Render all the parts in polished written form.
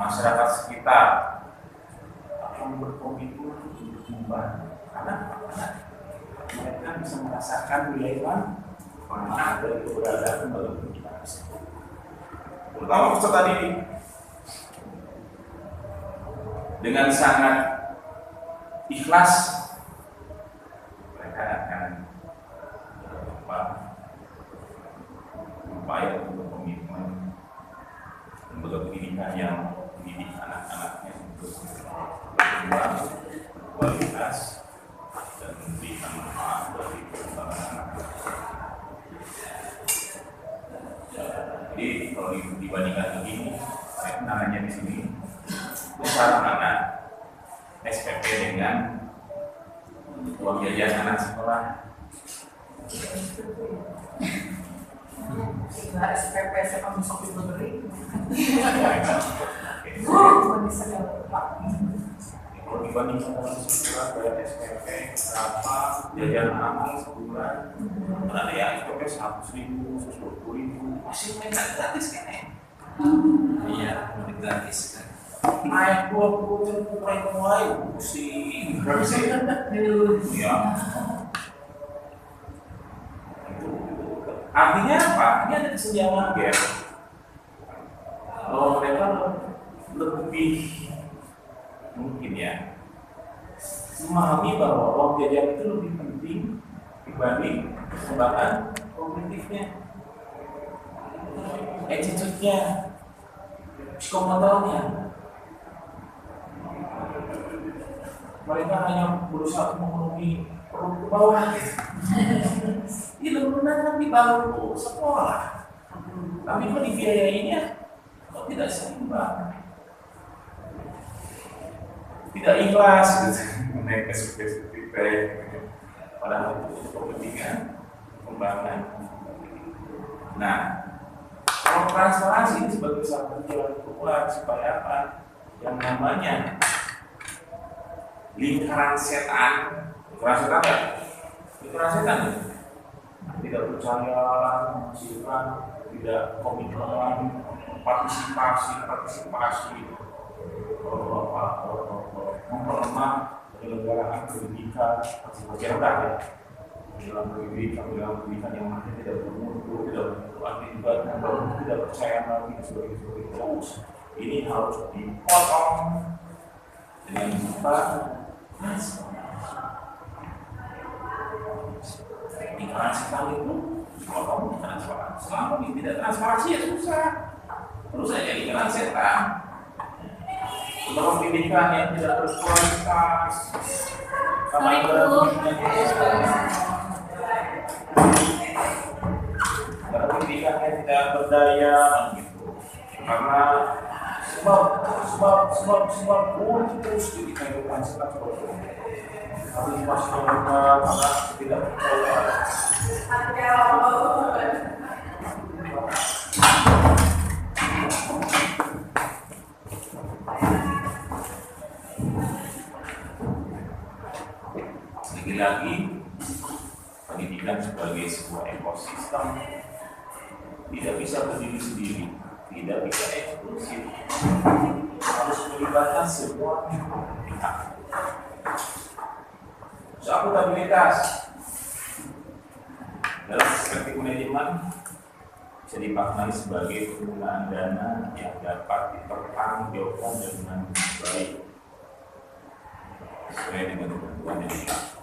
masyarakat sekitar akan berkomitmen untuk membantu. Karena mereka bisa merasakan nilai manfaat dari keberadaan lembaga pendidikan tersebut. Terutama peserta didik dengan sangat ikhlas mereka akan berupaya untuk komitmen lembaga pendidikan yang mendidik anak-anaknya untuk berkembang kualitas dan memberikan manfaat bagi perkembangan anak-anak. Jadi kalau dibandingkan begini, saya namanya di sini besar mana SPP dengan uang jajan anak sekolah. Sehingga SPP saya kan bisa diberi. Kalau dibandingkan dengan sekolah bayar SPP berapa jajan anak sebulan, ada yang SPP 100.000, 120.000, masih mereka gratis kan ya? Iya, gratis kan. Naik 20 mulai pusing, ya. Artinya apa? Ini ada kesenjangan gap. Kalau mereka lebih mungkin ya memahami bahwa uang jajan itu lebih penting dibanding perkembangan kognitifnya, attitude-nya, psikomotornya. Mereka hanya berusaha memenuhi perut ke bawah gitu. Ilmu kan di bangku sekolah, tapi kok dibiayainya kok tidak seimbang, tidak ikhlas gitu. Naik ke SPP padahal itu kepentingan pembangunan. Nah, kalau transparansi ini sebagai satu jalan keluar supaya apa? Yang namanya lingkaran setan, lingkaran setan tidak percaya, menghasilkan, tidak komitmen, partisipasi, memperlemah penyelenggaraan pendidikan, partisipasi rendah ya, dalam pendidikan yang masih tidak bermutu, tidak berakibat, tidak percaya lagi sebagai terus. Ini harus dipotong dengan apa? Lingkaran setan itu dipotong transparansi. Selama ini tidak transparansi ya susah. Terus aja lingkaran setan. Lembaga pendidikan yang tidak berkualitas, sama lembaga pendidikan yang tidak berdaya, gitu. Karena sebab terus jadi kehidupan setan seperti itu. Tapi pas karena tidak percaya. Lagi-lagi pendidikan sebagai sebuah ekosistem tidak bisa berdiri sendiri, tidak bisa eksklusif, harus melibatkan semua pihak. Akuntabilitas dalam perspektif manajemen bisa dimaknai sebagai penggunaan dana yang dapat dipertanggungjawabkan dengan baik sesuai dengan ketentuan yang ditetapkan.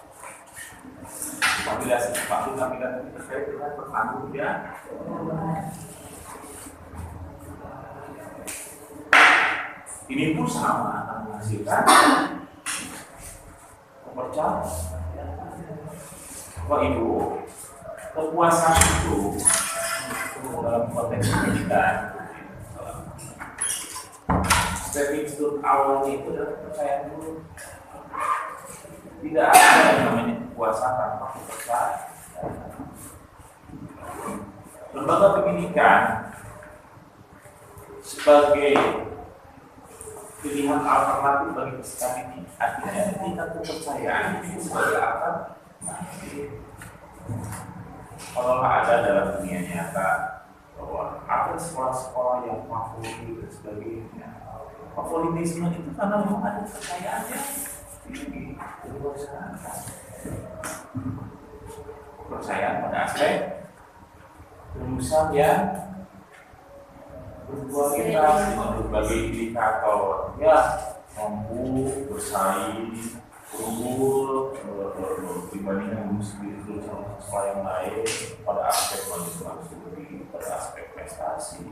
Akuntabilitas terkait dengan pertanggungjawaban. Ini pun sama akan menghasilkan kepercayaan. Bapak Ibu, kepuasan itu dalam konteks pendidikan, stepping stone awalnya itu adalah kepercayaan dulu. Tidak ada yang namanya kepuasan tanpa kepercayaan. Lembaga pendidikan sebagai pilihan alternatif bagi peserta didik, artinya tingkat kepercayaan itu sebagai apa? Kalau ada dalam dunia nyata bahwa ada sekolah-sekolah yang favorit dan sebagainya. Favoritisme itu karena memang ada kepercayaannya tinggi di masyarakat. Kepercayaan pada aspek lulusan yang berkualitas dengan berbagai indikator, ya mampu bersaing, unggul dibandingkan lulusan sekolah yang lain pada aspek kualitas studi, pada aspek prestasi,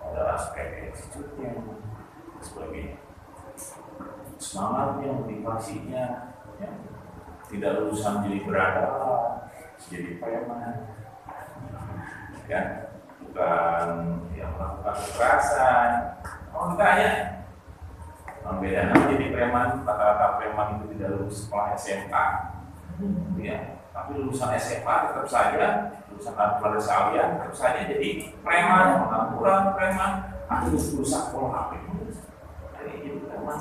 pada aspek attitude-nya, dan sebagainya. Semangatnya, motivasinya, ya, tidak lulusan jadi beradab, jadi preman, kan? Bukan yang melakukan kekerasan. Kalau ditanya, bedanya jadi preman, rata-rata preman itu tidak lulus sekolah SMA, ya. Tapi lulusan SMA tetap saja, lulusan Al-Quran Salian tetap saja jadi preman, pengangguran preman, atau lulusan sekolah apa itu, jadi preman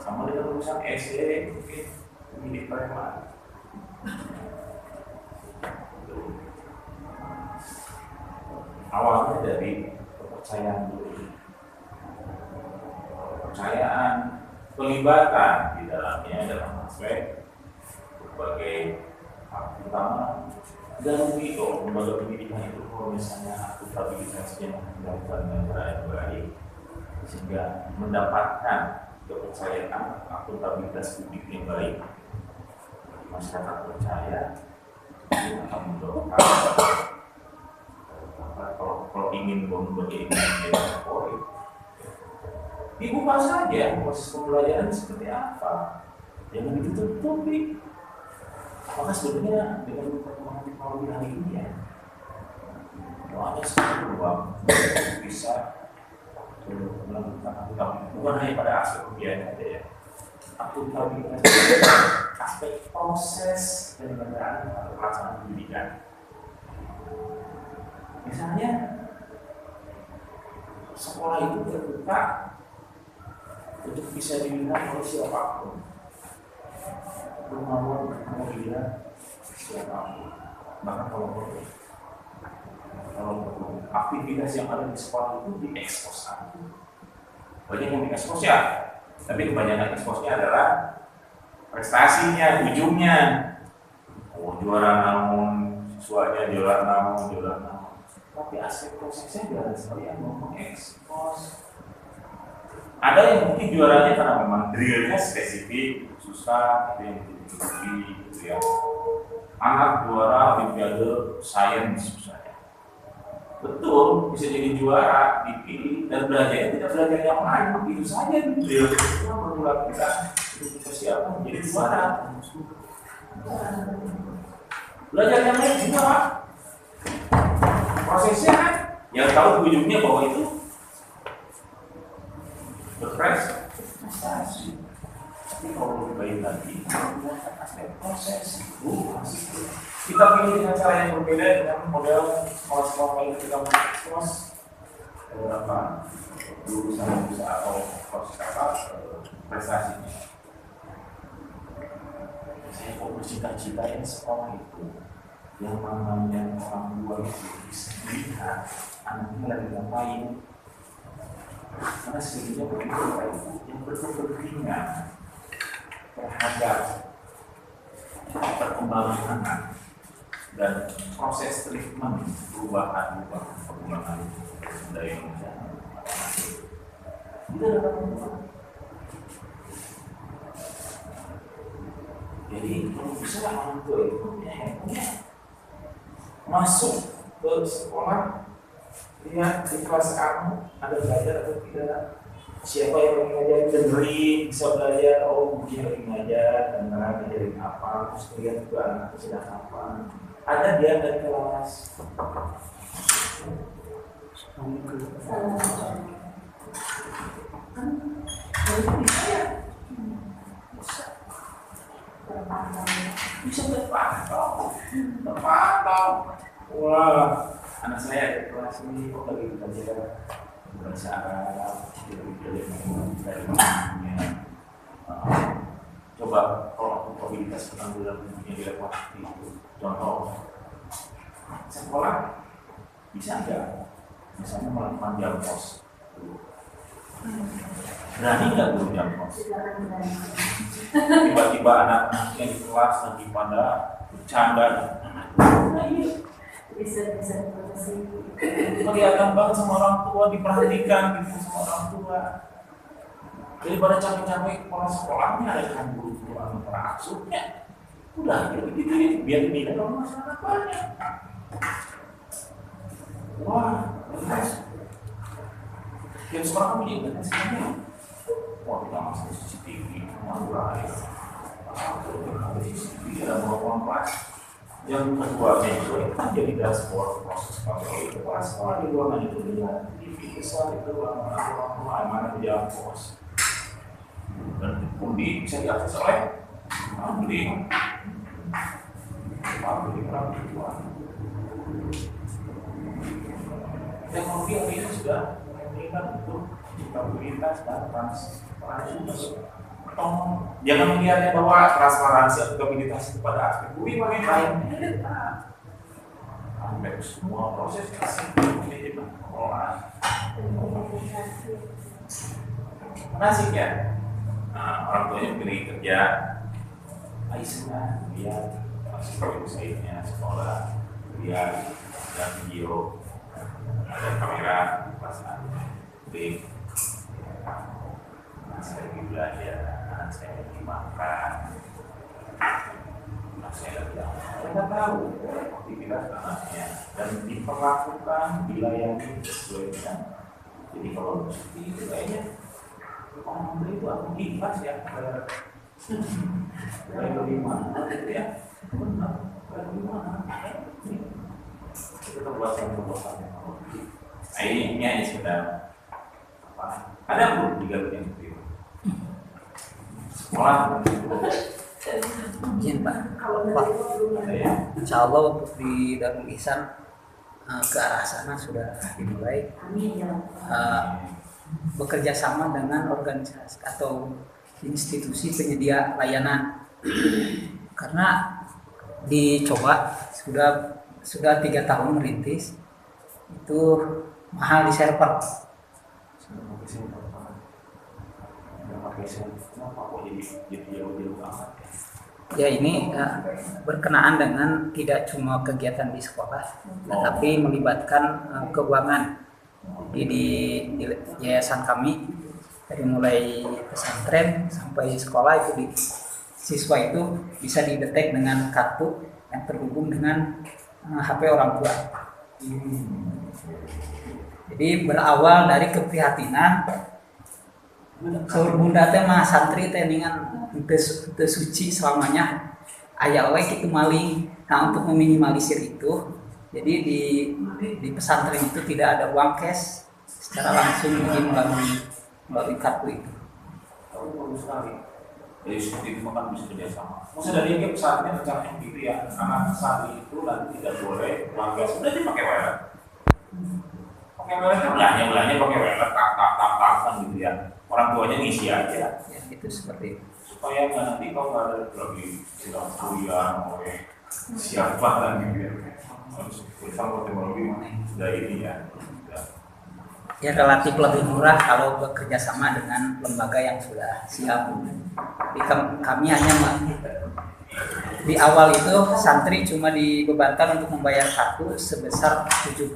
sama dengan lulusan SD mungkin menjadi preman. Awalnya dari kepercayaan dulu, kepercayaan, pelibatan di dalamnya dalam aspek berbagai hal utama dan itu lembaga pendidikan itu kalau misalnya akuntabilitasnya dilakukan dengan cara yang baik sehingga mendapatkan kepercayaan akuntabilitas publik yang baik, masyarakat percaya itu akan mendorongkan kalau ingin berbagai favorit dibuka saja proses pembelajaran seperti apa, jangan ditutup-tutupi. Maka sebenarnya dengan perkembangan teknologi hari ini ya, ada sekali peluang bisa melakukan akuntabilitas bukan hanya pada aspek pembiayaan saja ya, akuntabilitas aspek proses penyelenggaraan atau pelaksanaan pendidikan. Misalnya sekolah itu terbuka untuk bisa dilihat oleh siapapun, bermauan mau dilihat siapapun, bahkan kalau perlu aktivitas yang ada di sekolah itu diekspos. Banyak yang diekspos ya, tapi kebanyakan eksposnya adalah prestasinya, ujungnya. Oh, juara namun, siswanya juara namun. Tapi aspek prosesnya jangan sekali yang mengekspos. Ada yang mungkin juaranya karena memang drillnya spesifik, susah, itu yang ditutupi, gitu ya. Anak juara Olimpiade Sains misalnya, betul bisa jadi juara, dipilih dan belajarnya tidak belajar yang lain, itu saja drill itu berulang kita untuk persiapan menjadi juara. Belajar yang lain juga Pak. Prosesnya kan yang tahu ujungnya bahwa itu berprestasi. Tapi kalau lebih baik lagi, aspek proses kita pilih dengan cara yang berbeda dengan model sekolah-sekolah lain ketika mengekspos beberapa lulusan atau proses prestasinya. Saya kok bercita-cita yang sekolah itu yang namanya orang tua itu bisa melihat anaknya lagi ngapain, karena sebenarnya mereka itu yang berkepentingan terhadap perkembangan anak dan proses treatment perubahan perkembangan dari Indonesia itu adalah perempuan. Jadi kalau bisa orang tua itu punya masuk ke sekolah, lihat di kelas kamu ada belajar atau tidak, siapa yang mengajar, dengerin, bisa belajar, oh dia lagi ngajar, dan ngajarin apa, terus lihat juga anak sedang apa, ada dia dari kelas. Bisa terpantau. Wah, anak saya ada kelas ini kok lagi belajar bahasa Arab, dari mana? Coba kalau probabilitas penanggulangan yang dilewati itu, contoh sekolah bisa nggak misalnya melakukan jam kos? Berani nggak tuh jam kos? Tiba-tiba anak-anak yang di kelas lagi pada bercanda, Bisa kelihatan banget sama orang tua, diperhatikan gitu sama orang tua. Daripada capek-capek kepala sekolahnya ada kan guru-guru atau para asuhnya, udah gitu ya, biar dinilai oleh masyarakat banyak. Wah, terus yang sekarang kami juga sebenarnya, wah kita masuk CCTV, mulai ada CCTV ada beberapa kelas. Yang kedua itu kan jadi dashboard proses kontrol itu kelas sekolah di ruangan itu lihat TV besar itu ruangan mana di dalam pos. Dan pun bisa diakses oleh publik orang tua. Teknologi hari ini sudah memberikan untuk stabilitas dan transparansi. Jangan melihatnya bahwa transparansi atau stabilitas itu pada aspek bumi makin lain. Hampir semua proses kasih manajemen pengelolaan. Asik ya. Nah, orang tuanya pilih kerja, Aisyah, lihat seperti usahanya sekolah, lihat ada video, ada kamera, pasang, klik, saya lagi belajar, saya lagi makan, saya lagi mereka tahu aktivitas anaknya dan diperlakukan, dilayani sesuai dengan. Jadi kalau seperti itu kayaknya orang itu aku ikhlas ya dari mana gitu ya benar dari mana itu terbuatan ini sudah apa ada belum tiga yang seperti itu sekolah Mungkin Pak, ada ya insya Allah untuk di Darul Ihsan ke arah sana sudah dimulai. Bekerja sama dengan organisasi atau institusi penyedia layanan karena dicoba sudah 3 tahun merintis itu mahal di server. Ya ini berkenaan dengan tidak cuma kegiatan di sekolah, tetapi melibatkan keuangan. Di yayasan kami dari mulai pesantren sampai sekolah itu di siswa itu bisa didetek dengan kartu yang terhubung dengan HP orang tua. Jadi berawal dari keprihatinan saur bunda teh mah santri teh ningan teu suci selamanya aya we kitu maling. Nah, untuk meminimalisir itu jadi di pesantren itu tidak ada uang cash secara langsung, jadi melalui kartu itu. Tahu bagus sekali. Jadi seperti itu kan bisa kerjasama. Maksudnya dari yang pesantren rencananya begitu ya, anak santri itu nanti tidak boleh uang cash, sudah dipakai wallet. Pakai wallet kan belanja pakai wallet, tak kan gitu ya. Orang tuanya ngisi aja. Ya, itu seperti itu. Supaya nggak nanti kalau nggak ada lagi sedang kuliah oleh siapa kan gitu ya. Bersama teknologi sudah ini ya. Ya relatif lebih murah kalau bekerja sama dengan lembaga yang sudah siap. Jadi kami hanya di awal itu santri cuma dibebankan untuk membayar kartu sebesar 70.000.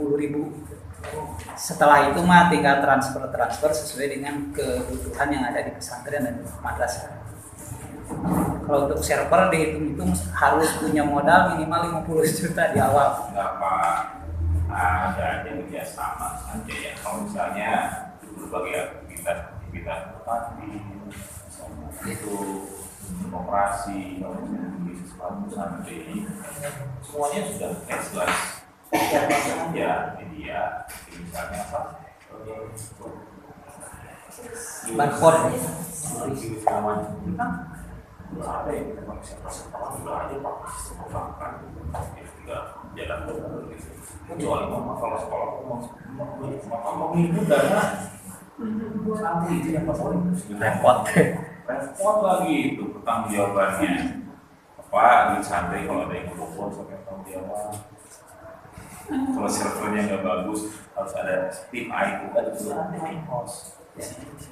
Setelah itu mah tinggal transfer sesuai dengan kebutuhan yang ada di pesantren dan madrasah. Kalau untuk server dihitung itu harus punya modal minimal 50 juta di awal. Apa ada aja kerjasama saja ya. Kalau misalnya berbagai aktivitas tadi itu demokrasi, bisnis santri, semuanya sudah cashless. Siapa saja media, misalnya apa? Barcode. Ada yang kita pakai sekolah juga aja pak, bahkan juga jalan terus gitu. Kecuali masalah sekolah, mau itu dana santri itu yang paling repot lagi itu pertanggung jawabannya. Apa di santri kalau ada yang ngomong sampai pertanggung jawab. Kalau servernya nggak bagus, harus ada tim IT kan itu ada high cost.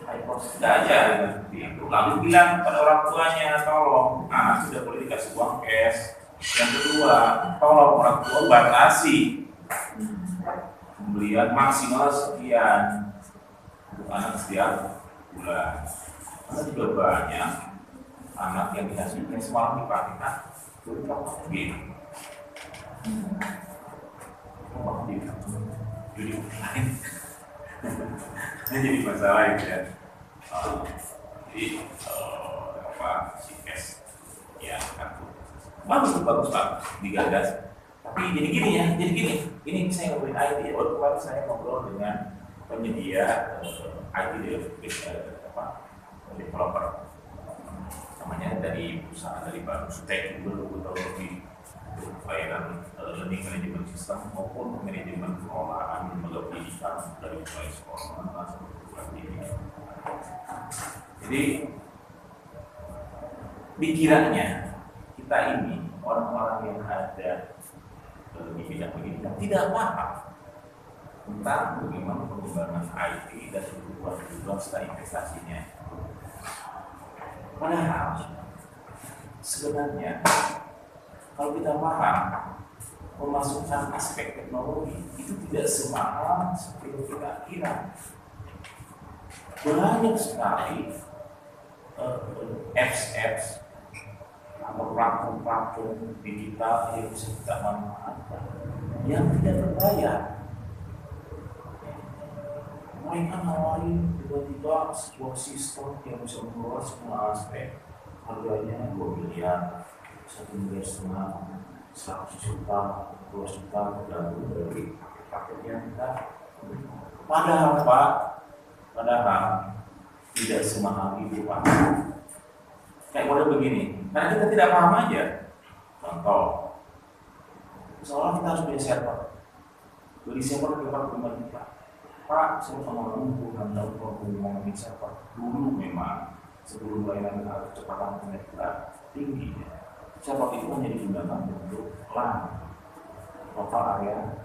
High cost tidak aja seperti itu. Lalu bilang pada orang tuanya, tolong anak sudah boleh dikasih uang cash. Yang kedua, tolong orang tua batasi pembelian maksimal sekian untuk anak setiap bulan. Karena juga banyak anak yang dikasih cash malah dipakai game. Jadi online jadi masalah itu ya. Jadi apa si cash ya kartu bagus pak digagas. Tapi jadi gini ya, jadi gini. Ini saya ngobrolin IT ya. Waktu kemarin saya ngobrol dengan penyedia IT developer namanya dari perusahaan dari Baru Sutek dulu tahun lebih untuk pelayanan learning management system maupun manajemen pengelolaan lembaga pendidikan dari mulai sekolah sampai perguruan tinggi. Jadi dikiranya kita ini orang-orang yang ada di bidang pendidikan tidak paham tentang bagaimana pengembangan IT dan kebutuhan serta investasinya. Padahal sebenarnya kalau kita paham memasukkan aspek teknologi itu tidak semahal seperti yang kita kira. Banyak sekali apps atau platform digital yang bisa kita manfaatkan yang tidak berbayar. Mereka nawarin tiba-tiba sebuah sistem yang bisa mengelola semua aspek, harganya 2 miliar, 1,5 miliar, 100 juta, 2 juta, tergantung dari paket yang kita. Padahal Pak, tidak semahal itu Pak. Kayak model begini, karena kita tidak paham aja. Contoh, seolah kita harus beli server. Beli server ke 45 juta. Pak, saya sama kamu bukan tahu kalau ngomongin server. Dulu memang sebelum layanan kecepatan internet kita tinggi, server itu hanya digunakan untuk LAN, total area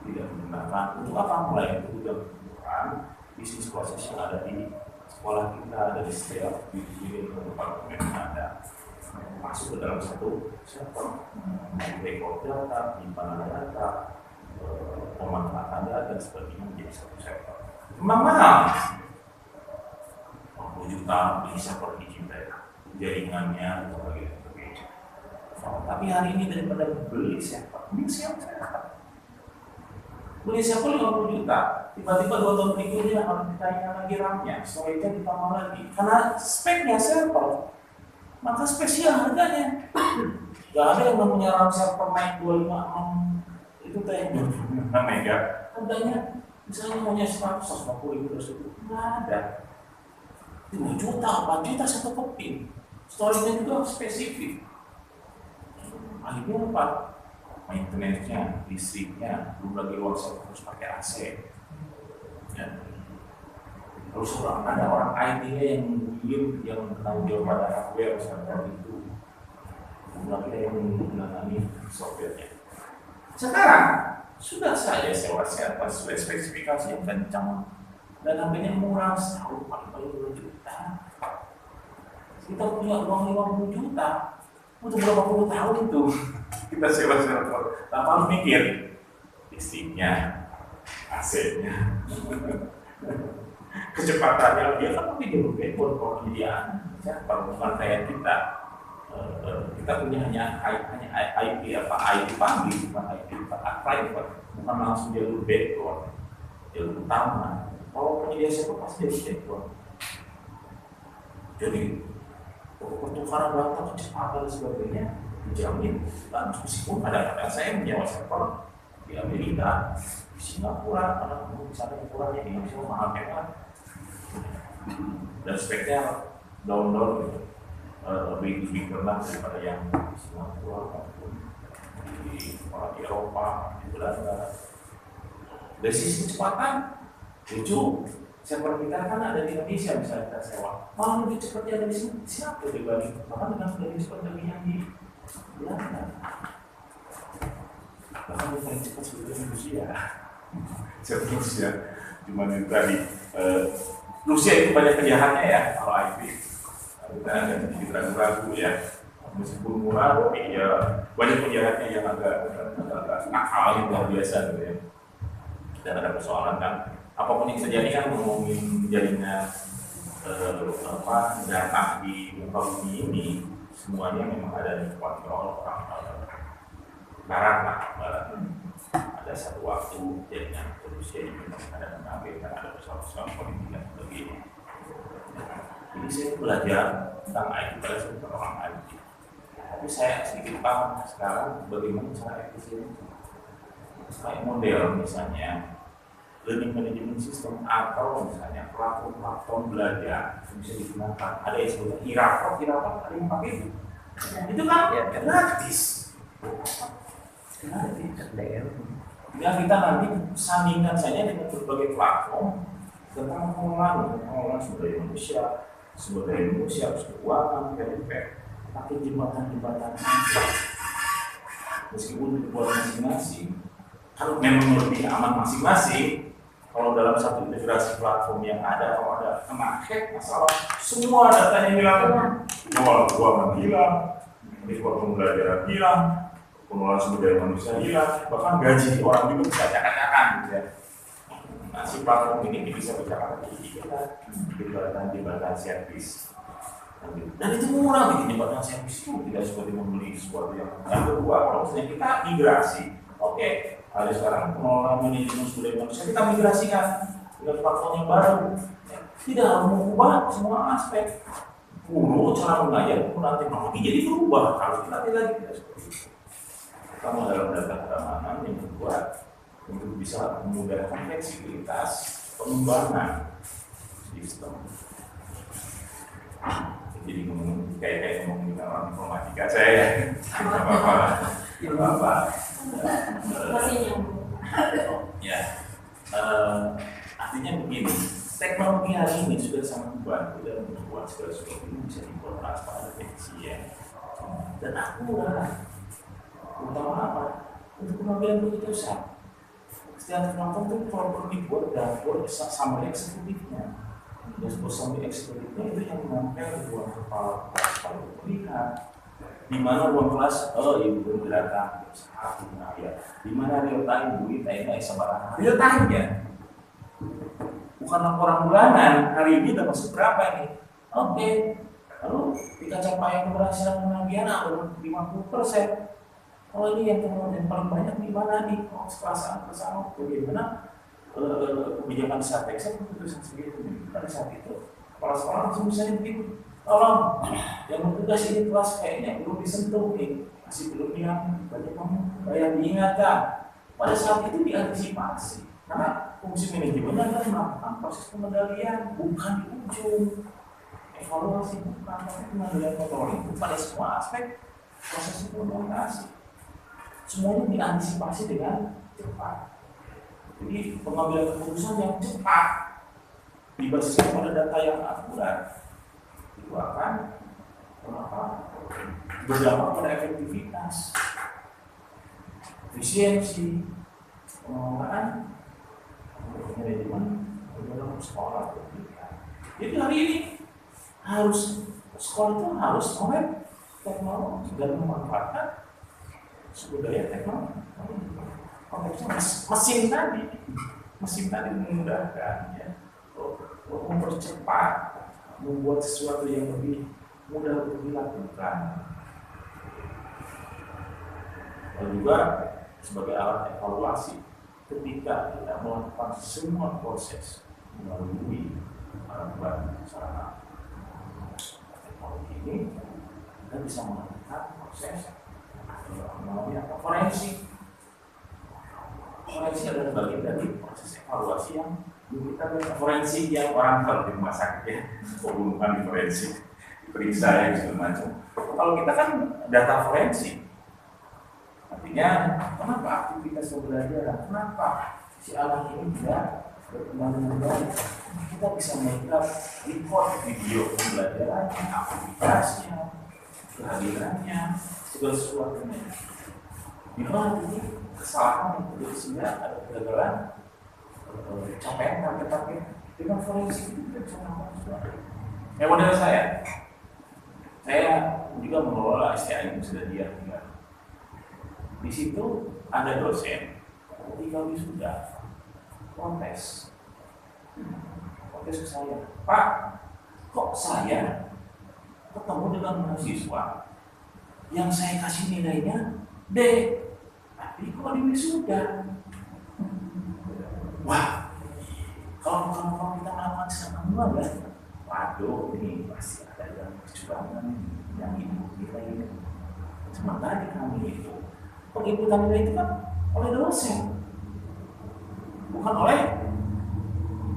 tidak menggunakan untuk apa? Mulai itu sudah menunjukkan bisnis proses yang ada di sekolah kita, ada di setiap di tempat yang ada masuk ke dalam satu server, record data, penyimpanan data, pemanfaatan data dan sebagainya menjadi satu server. Memang mahal. 40 juta beli server digital, jaringannya dan sebagainya. Tapi hari ini daripada beli server, beli server 50 juta, tiba-tiba 2 tahun berikutnya harus ditanya lagi RAM-nya, storage-nya ditambah lagi, karena speknya server, maka spesial harganya. Gak ada yang namanya RAM server naik 25 itu teh 26 mega, harganya misalnya hanya 150 ribu, nggak ada. 5 juta, 4 juta satu keping, storage-nya juga spesifik. Akhirnya apa? Maintenance-nya, listriknya, belum lagi ruang server harus pakai AC. Ya. Terus ada orang IT-nya yang diem, yang bertanggung jawab pada hardware server itu, belum lagi yang menangani software-nya. Sekarang sudah saja sewa server sesuai spesifikasi yang kencang dan harganya murah, setahun 40 juta. Kita punya uang 50 juta untuk berapa puluh tahun itu kita sewa server tanpa harus mikir listriknya, AC-nya, kecepatannya. Dia kan pakai jalur backbone kalau penyediaan server, bukan kayak kita. Kita punya hanya IP public, bukan IP private, bukan langsung jalur backbone, jalur utama. Kalau penyedia server pasti jalur backbone. Jadi pertukaran data kecepatan dan sebagainya dijamin. Dan meskipun kadang-kadang saya menyewa server di Amerika, di Singapura, karena misalnya ukurannya ini semua mahal kan, dan speknya download gitu. Lebih rendah daripada yang di Singapura maupun di Eropa, di Belanda. Dari sisi kecepatan, lucu, server kita kan ada di Indonesia misalnya kita sewa, malah lebih cepat yang ada di sini, siapa dibanding bahkan dengan lebih cepat dari yang di Belanda. Bahkan yang paling cepat sebetulnya Rusia. Serius ya, cuman itu tadi Rusia itu banyak penjahatnya ya kalau IP. Kita agak sedikit ragu-ragu ya. Meskipun murah, tapi ya banyak penjahatnya yang agak nakal yang luar biasa gitu ya. Dan ada persoalan kan, apapun yang terjadi kan ngomongin jaringan data di muka bumi ini semuanya memang ada di kontrol orang barat lah, barat. Ada satu waktu jaringan Rusia ini memang ada mengambil ada persoalan politik dan sebagainya. Jadi saya belajar tentang IT pada sebagai orang IT. Tapi saya sedikit paham sekarang bagaimana cara efisien kayak model misalnya learning management system atau misalnya platform belajar bisa digunakan. Ada yang sebutnya Hirapot ada yang pakai itu kan gratis. Ya kita nanti sandingkan saja dengan berbagai platform tentang pengelolaan sumber daya manusia, keuangan, PDP, pakai jembatan-jembatan meskipun dibuat masing-masing. Kalau memang lebih aman masing-masing, kalau dalam satu integrasi platform yang ada, kalau ada kena hack masalah, semua datanya hilang, keuangan hilang, platform pembelajaran hilang, pengelolaan sumber daya manusia hilang, bahkan gaji orang juga bisa cakap-cakap gitu ya. Nah, si platform ini bisa bercakap jembatan servis. Dan itu murah bikin jembatan servis itu tidak seperti membeli sesuatu yang kedua. Kalau misalnya kita migrasi, oke, ada sekarang pengelolaan manajemen sumber daya manusia kita migrasikan dengan platform yang baru. Tidak harus mengubah semua aspek. Dulu cara mengajar penggunaan teknologi jadi berubah, harus dilatih lagi tidak seperti itu. Kamu dalam data keamanan yang dibuat untuk bisa memudahkan fleksibilitas pengembangan sistem. Jadi kayak ngomongin orang informatika saya apa ya artinya begini, teknologi hari ini sudah sangat membantu dalam membuat segala sesuatu ini bisa dibuat transparan dan efisien dan akurat. Utama apa? Untuk pengambilan keputusan. Setiap platform itu perlu dibuat dashboard sama eksekutifnya. Dashboard sama eksekutifnya itu yang menempel di ruang kepala kelas melihat di mana ruang kelas ibu berdatang saat ya di mana real time duit ini sebarang real time ya, bukan laporan bulanan hari ini udah masuk berapa nih. Oke, lalu kita capaian keberhasilan penagihan ada 50%. Oh ini yang kemudian paling banyak di mana nih? Oh sekelas bersama bagaimana kebijakan strategis keputusan segitu. Pada saat itu kepala sekolah langsung bisa begitu. Tolong yang bertugas ini kelas kayaknya belum disentuh nih, masih belum banyak yang diingatkan. Pada saat itu diantisipasi. Karena fungsi manajemen adalah melakukan proses pengendalian, bukan di ujung. Evaluasi bukan, tapi pengendalian kontrol itu pada semua aspek proses implementasi. Semuanya diantisipasi dengan cepat. Jadi pengambilan keputusan yang cepat dibasiskan pada data yang akurat itu akan berdampak pada efektivitas, efisiensi, pengelolaan, manajemen dalam sekolah. Jadi hari ini harus sekolah itu harus melek teknologi dan memanfaatkan sumber daya teknologi. Konteksnya mesin tadi memudahkan ya, mempercepat, membuat sesuatu yang lebih mudah untuk dilakukan. Dan juga sebagai alat evaluasi ketika kita melakukan semua proses melalui alat sarana teknologi ini, kita bisa melakukan proses namanya forensik. Forensik adalah bagian dari proses evaluasi yang kita lihat. Forensik yang orang kalau di rumah sakit ya, pembunuhan di forensik, periksa yang segala macam. Kalau kita kan data forensik, artinya kenapa aktivitas pembelajaran, kenapa si anak ini tidak berkembang dengan baik, kita bisa melihat record video pembelajaran, aktivitasnya, kehadirannya, segala sesuatunya. Di mana ini kesalahan yang terjadi sehingga ada kegagalan capaian target-target dengan forensik itu tidak bisa melakukan sesuatu. Ya model saya juga mengelola STI yang sudah dia tinggal. Di situ ada dosen ketika wisuda protes ke saya, Pak, kok saya ketemu dengan mahasiswa yang saya kasih nilainya D, tapi kok di wisuda? Wah, kalau kita melakukan kesalahan ya, waduh, ini pasti ada yang kecurangan yang ibu nilai ini. Sementara di kami itu penginputan nilai itu kan oleh dosen, bukan oleh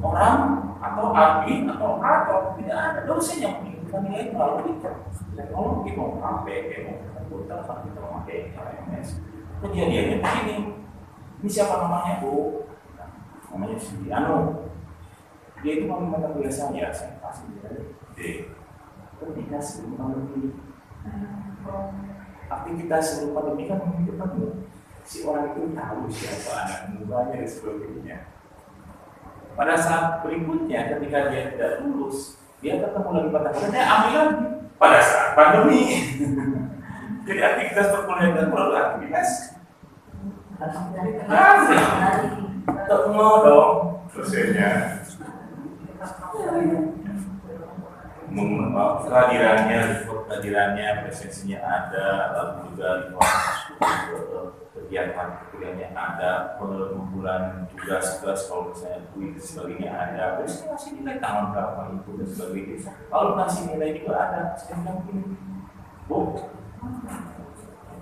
orang atau admin atau operator. Tidak ada dosen yang menginputan nilai melalui teknologi mau HP, mau komputer, sampai kita memakai LMS. Kejadiannya begini, ini siapa namanya Bu? Namanya si Anu. Dia itu mau minta kuliah saya kasih dia D. Ketika sebelum pandemi, aktivitas sebelum pandemi kan menunjukkan si orang itu tahu siapa anak mudanya dan sebagainya. Pada saat berikutnya ketika dia tidak lulus, dia ketemu lagi pada dia ambil lagi pada saat pandemi. Jadi aktivitas perkuliahan dan melalui aktivitas ketemu dong dosennya. kehadirannya, presensinya ada, lalu juga kegiatan kuliahnya ada, pengumpulan tugas kalau misalnya kuis dan sebagainya ada, terus kasih nilai tahun berapa itu dan sebagainya. Kalau kasih nilai juga ada, saya bilang begini, Bu,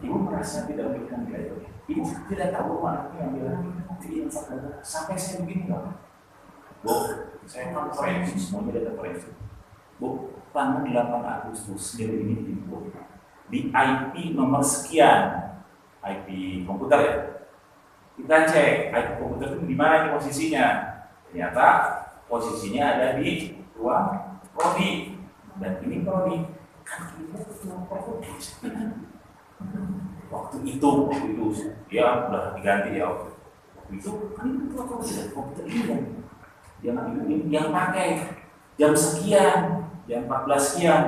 Ibu merasa tidak memberikan nilai, Ibu tidak tahu anaknya yang bilang sampai saya begini loh, Bu, saya konferensi, semuanya ada konferensi. Bu, tanggal 8 Agustus nilai ini diinput di IP nomor sekian, IP komputer ya. Kita cek IP komputer itu di mana nih posisinya. Ternyata posisinya ada di ruang prodi. Dan ini prodi kan kita ketua prodi. Waktu itu dia udah diganti ya. Waktu itu kan itu ketua prodi komputer ini kan. Yang pakai jam sekian, jam 14 sekian.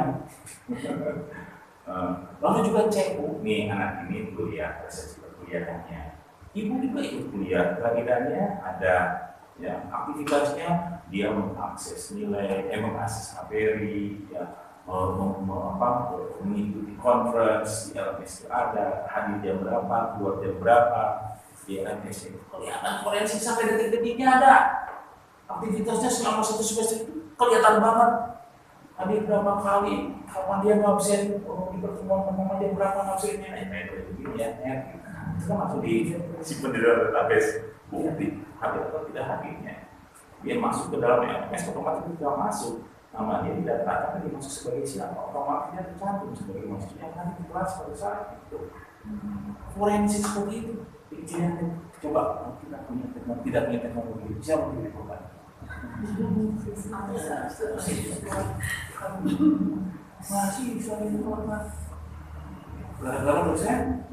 Lalu juga cek, nih anak ini kuliah, proses perkuliahannya. Ibu juga ikut kuliah, kehadirannya ada, ya aktivitasnya dia mengakses nilai, mengakses materi, ya, mengikuti conference, di LMS ada, hadir jam berapa, keluar jam berapa, di LMS kelihatan forensik sampai detik-detiknya ada. Aktivitasnya selama satu semester itu kelihatan banget. Hadir berapa kali, kapan dia ngabsen, di pertemuan pertama dia berapa ngabsennya, itu kan langsung disimpan di dalam database bukti hadir atau tidak hadirnya. Dia masuk ke dalam LMS, otomatis dia masuk, nama dia didaftarkan, dia masuk sebagai siapa, otomatis dia tercantum sebagai mahasiswa yang hadir di kelas pada saat itu. Forensik seperti itu, pikiran coba kita tidak punya teknologi, siapa yang dilakukan? Masih bisa dilakukan. Gara-gara dosen,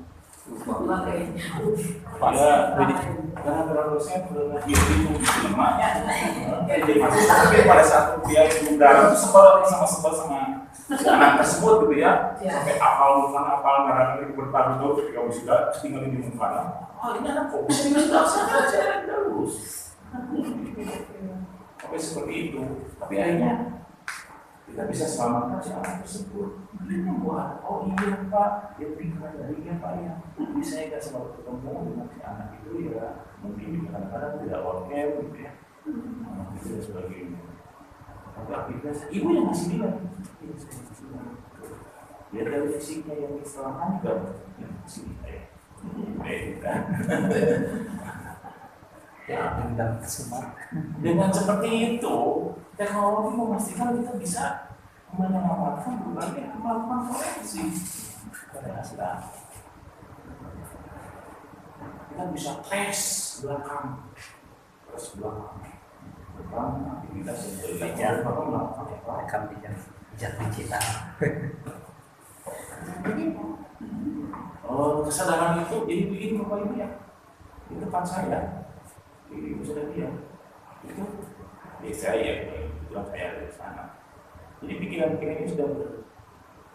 gara-gara dosen sudah itu lemahnya. Jadi tapi pada saat dia itu sebel sama anak tersebut gitu ya, sampai apal karena itu bertaruh ketika wisuda tinggal di Mufana. Oh ini anak kok bisa dibilang saja terus. Sampai seperti itu, tapi akhirnya kita bisa selamatkan si anak tersebut. Wah, oh iya Pak, dia pintar dari Pak ya. Jadi saya nggak selalu ketemu dengan si anak itu ya, mungkin kadang-kadang tidak on cam gitu ya, itu dan sebagainya. Tapi aktivitas ibu yang masih bilang, dia dari fisiknya yang istilahnya juga masih ya, dengan seperti itu, teknologi memastikan kita bisa menyelamatkan berbagai melakukan forensik pada hasilnya. Kita bisa tes belakang, aktivitas yang melakukan rekam jejak digital. Kesadaran itu jadi begini Bapak Ibu ya. di depan saya, ibu sudah diam. Itu ya saya, kebetulan saya ada di sana. Jadi pikiran-pikiran ini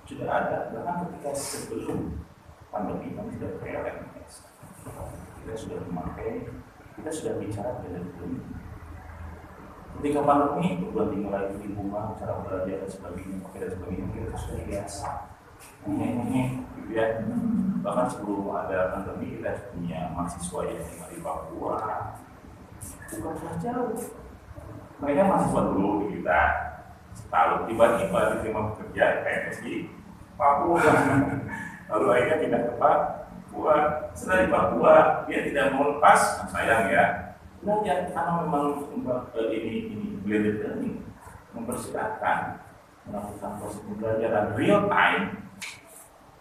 sudah ada, bahkan ketika sebelum pandemi kami sudah PLMS, kita sudah memakai, kita sudah bicara dengan ini. Ketika pandemi, kemudian dimulai di rumah, cara belajar dan sebagainya, kita sudah biasa. Gitu ya. Bahkan sebelum ada pandemi, kita punya mahasiswa yang tinggal di Papua, bukan sudah jauh. Mereka mahasiswa dulu di kita, setahun tiba-tiba diterima kerja PNS di Papua. Lalu akhirnya pindah ke Papua. Setelah di Papua, dia tidak mau lepas, sayang ya. Belajar karena memang ini blended learning mempersilahkan melakukan proses pembelajaran real time.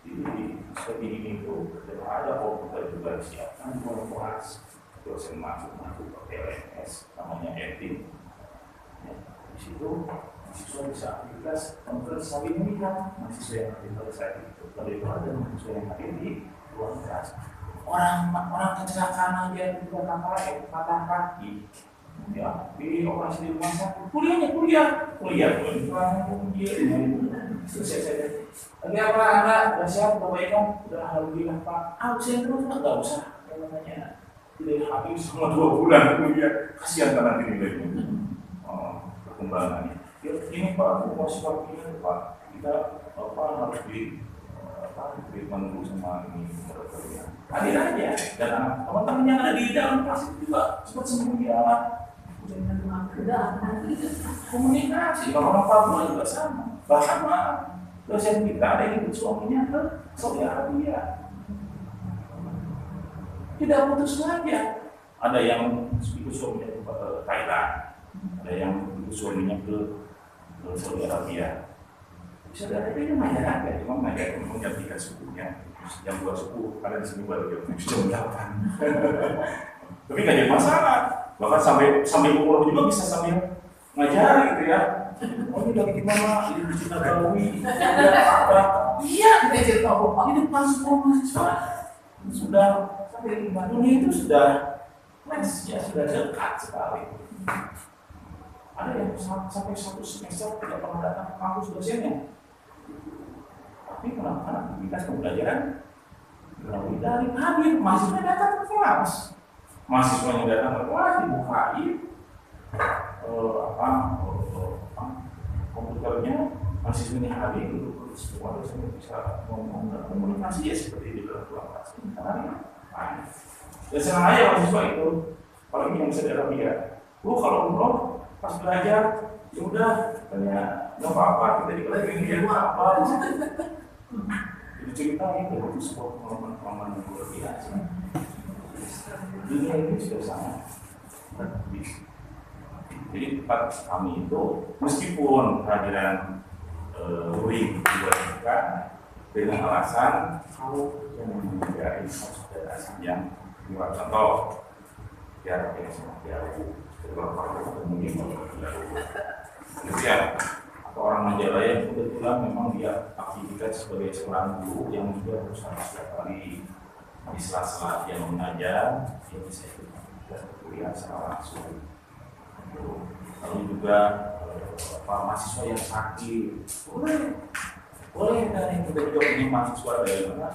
Jadi seperti ini itu ada komputer juga disiapkan buat kelas dosen masuk ke PLMS namanya etik. Di situ mahasiswa bisa aktivitas konferensi saling melihat mahasiswa yang hadir pada saat itu lebih pada mahasiswa yang hadir di ruang kelas. Orang kecelakaan aja juga patah kaki, ya di operasi di rumah sakit, kuliah, selesai. Lagi apa anda udah siap, udah baik kan, udah alhamdulillah pak. Absen terus nggak usah, namanya tidak habis selama 2 bulan kuliah, kasihan kan nanti nilainya. Perkembangannya. Ya, ini pak, aku mau seperti ini pak, kita harus treatment dulu sama ini dokternya. Hadir aja, dan teman-teman yang ada di dalam kelas itu juga cepat sembuh ya. Jangan komunikasi, kalau orang Papua juga sama. Bahkan dosen kita ada yang ikut suaminya ke Saudi Arabia. Tidak putus saja. Ada yang ikut suaminya ke Thailand, ada yang ikut suaminya ke Saudi Arabia. Saudara itu lumayan ya, cuma mereka punya 3 sukunya, yang 2 suku ada di sini baru jam 8. Tapi nggak ada masalah, bahkan sampai umur juga bisa sambil ngajar gitu ya. Oh ini lagi gimana? Ini di Cina Gawi, apa? Iya, kita cerita ini depan semua mahasiswa sudah sampai di dunia itu sudah les ya, sudah dekat sekali. Ada yang sampai 1 semester tidak pernah datang ke kampus dosennya. Tapi kenapa aktivitas pembelajaran melalui daring hadir, mahasiswa datang ke kelas, mahasiswanya datang ke kelas dibukain komputernya, mahasiswanya hadir untuk semua dosen bisa ngomong dan komunikasi ya seperti di dalam kelas. Dan senang aja mahasiswa itu, kalau ini yang bisa Arabia. Kalau umroh pas belajar, ya udah tanya nggak apa-apa, kita di kelas ini apa. Itu ceritanya itu sebuah pengalaman yang luar biasa. Dunia ini sudah sangat berbeda. Jadi tempat kami itu meskipun kehadiran luring juga dengan alasan kalau yang menjadi harus yang buat contoh biar jauh mungkin kemudian orang Majalaya yang kebetulan memang dia aktivitas sebagai seorang guru yang juga berusaha setiap kali di sela-sela dia mengajar, dia bisa ikut kuliah secara langsung. Lalu juga mahasiswa yang sakit, boleh dan yang kita juga punya mahasiswa dari mana?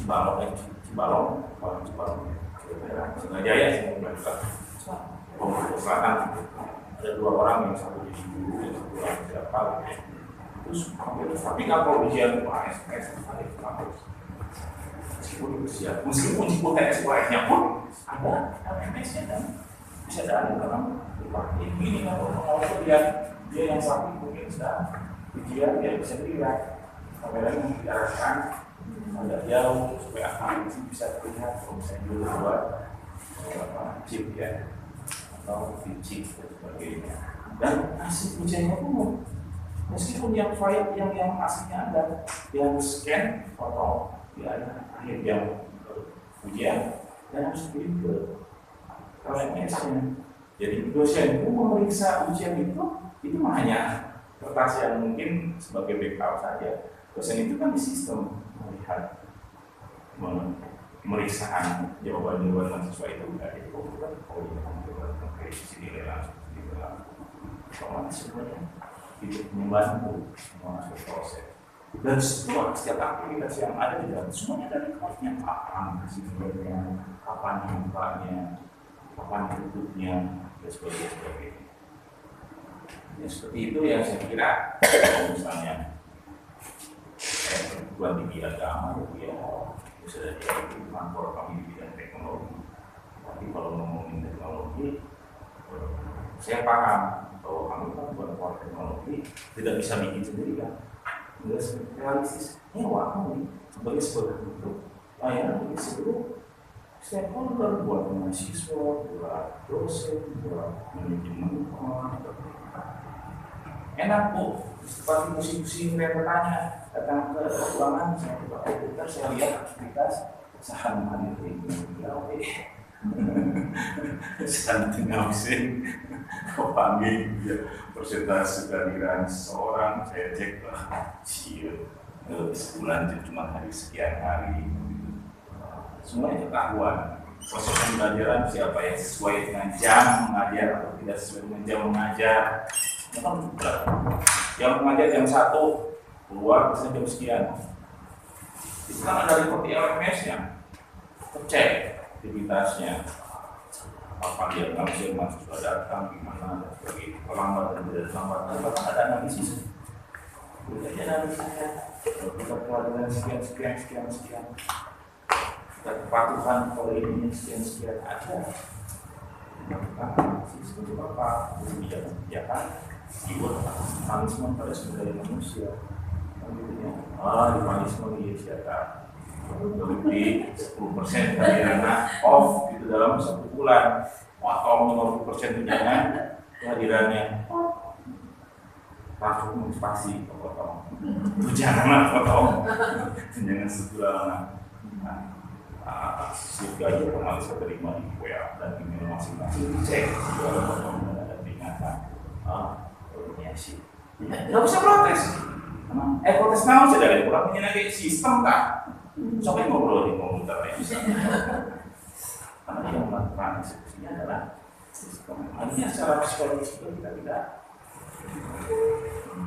Cibalong, Singajaya sih Bogor Selatan. Ada 2 orang yang satu jadi guru, yang satu orang siapa terus tapi kalau ujian SMS balik ke kampus meskipun siap, meskipun TSUS-nya pun ada MS-nya dan bisa dari karena ini kalau dia yang sakit mungkin sedang ujian dia bisa dilihat kameranya yang diarahkan agak jauh supaya akan bisa terlihat kalau misalnya dulu buat chip ya atau chip dan sebagainya. Dan hasil ujiannya pun meskipun yang file yang aslinya ada dia harus scan foto dia akhir yang ujian dan harus kirim ke LMS-nya. Jadi dosen itu memeriksa ujian itu hanya kertas yang mungkin sebagai backup saja. Dosen itu kan di sistem melihat pemeriksaan jawaban mahasiswa itu enggak itu bukan krisis nilai langsung otomatis semuanya itu membantu masuk proses dan setiap aktivitas yang ada di dalam semuanya dari kelasnya kapan hasilnya, kapan bukanya, kapan tutupnya dan sebagainya. Ya, seperti itu yang saya kira kalau misalnya kebutuhan tinggi agama ya sudah jadi kantor kami di bidang teknologi. Tapi kalau ngomongin teknologi, saya paham bahwa kami kan buat teknologi tidak bisa bikin sendiri kan. Tidak realistis. Nyewa kami sebagai sebuah bentuk layanan bagi seluruh stakeholder, buat mahasiswa, buat dosen, buat manajemen, enak bu. Seperti musim-musim saya bertanya datang ke ruangan saya coba komputer, saya lihat aktivitas saham hadir ini ya oke saham tinggal mesin kau panggil ya, persentase kehadiran seseorang saya cek lah siap sebulan cuma hari sekian hari semuanya ketahuan proses pembelajaran siapa yang sesuai dengan jam mengajar atau tidak sesuai dengan jam mengajar yang mengajar jam 1 keluar bisa jam sekian. Itu kan ada report di LMS-nya, cek aktivitasnya, apa dia ngasih mahasiswa datang gimana dan sebagainya, terlambat dan tidak terlambat, bahkan ada analisis. Ada analisisnya, kita pelajaran sekian, kita kepatuhan kalau ini sekian ada. Analisis untuk apa? Kebijakan. Dibuat punishment pada sumber daya manusia. Di punishment dia siapa? Lebih 10% dari dana off itu dalam 1 bulan. Atau 50% tunjangan kehadirannya. Langsung menginspirasi potong. Tunjangan potong. Tunjangan sebulanan. Sip gaji otomatis terima di WA dan email masing-masing dicek. Kalau potong ada peringatan. Ya sih, nggak usah protes. Protes namun sudah ada kurang menyenangi sistem tak? Sampai ngobrol di komputer ya bisa. Karena yang melakukan eksekusinya adalah sistem. Artinya secara psikologis itu kita tidak.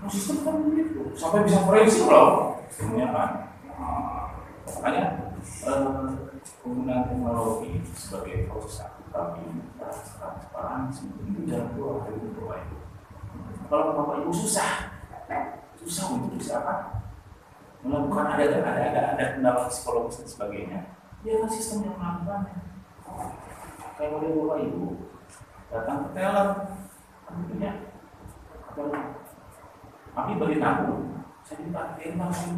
Sistem kan begitu. Sampai bisa forensik loh. Sistemnya kan. Makanya penggunaan teknologi sebagai proses transparansi itu jangan keluar dari itu. Kalau Bapak Ibu susah untuk bisa apa? Melakukan ada kendala psikologis dan sebagainya. Dia kan sistem yang melakukannya. Kayak model Bapak Ibu datang ke teller, tentunya kami beri tabung. Saya minta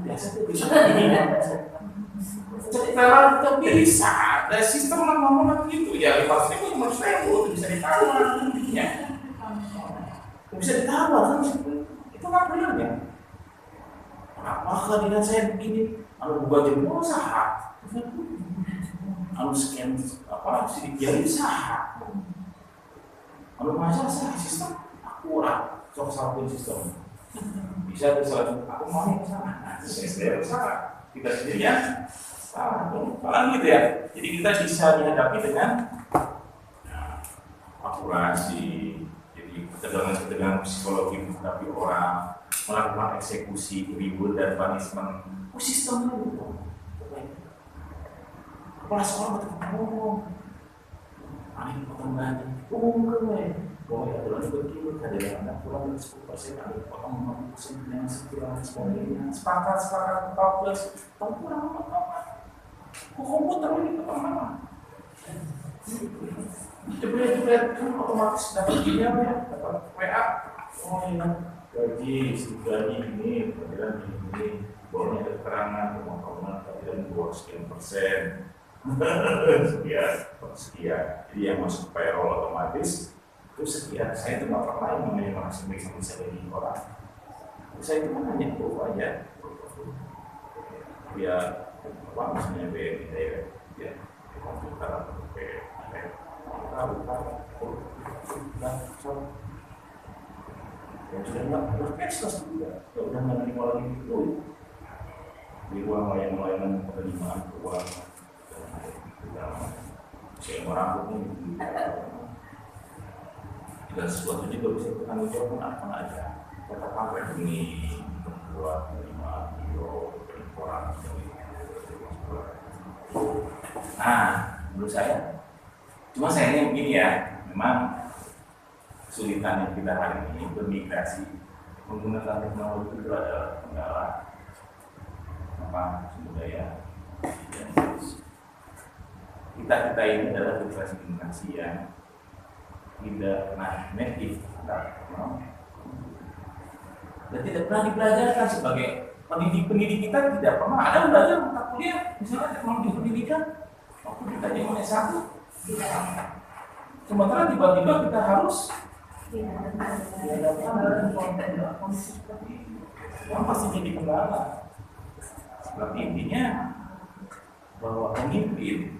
biasa tuh bisa begini. Teller itu bisa. Ada sistem ngomong gitu ya. 5.000 cuma 1.000 bisa ditawar tentunya. Bisa ditawar kan itu kan realnya. Kenapa kehadiran saya begini? Kalau buat jadi usaha, kalau sekian apa sidik jari usaha, kalau masalah sistem akurat, soal sistem bisa disalah. Aku mau yang salah, saya salah. Kita sendiri ya salah gitu ya. Jadi kita bisa dihadapi dengan akurasi. Ketegangan psikologi menghadapi orang, melakukan eksekusi, reward dan punishment. Sistemnya itu. Kepala sekolah betul ngomong. Aneh potong gaji. Ya aturan begini, ada yang anak pulang 10%, ada potong 50% dengan sekian sebagainya. Sepakat 14. Tahu kurang apa? Komputer ini kemana-mana. Jebret kan otomatis dapat email ya, dapat WA. Oh ini gaji ini, pelajaran ini, boleh ada keterangan pemotongan pelajaran 2% sekian. Jadi yang masuk payroll otomatis itu sekian. Saya itu nggak pernah yang namanya masih bisa gaji orang. Saya itu kan hanya proof aja. Ya apa misalnya BNI ya komputer atau yang sudah nggak berkelas juga, udah nggak terima lagi itu di ruang layanan penerimaan keuangan. saya orang pun segala sesuatu juga bisa bertanggung jawab apa aja. Kata apa ini membuat 5 kilo orang. Nah, menurut saya, cuma sayangnya begini ya, memang kesulitan yang kita hari ini bermigrasi menggunakan teknologi itu adalah kendala apa sumber daya. Kita ini adalah generasi yang tidak pernah native dan tidak pernah dipelajarkan sebagai pendidik kita tidak pernah ada belajar mata kuliah misalnya teknologi pendidikan waktu kita zaman S1 sementara tiba-tiba kita harus dihadapkan dengan kondisi seperti ini yang pasti jadi kendala. Seperti intinya bahwa pemimpin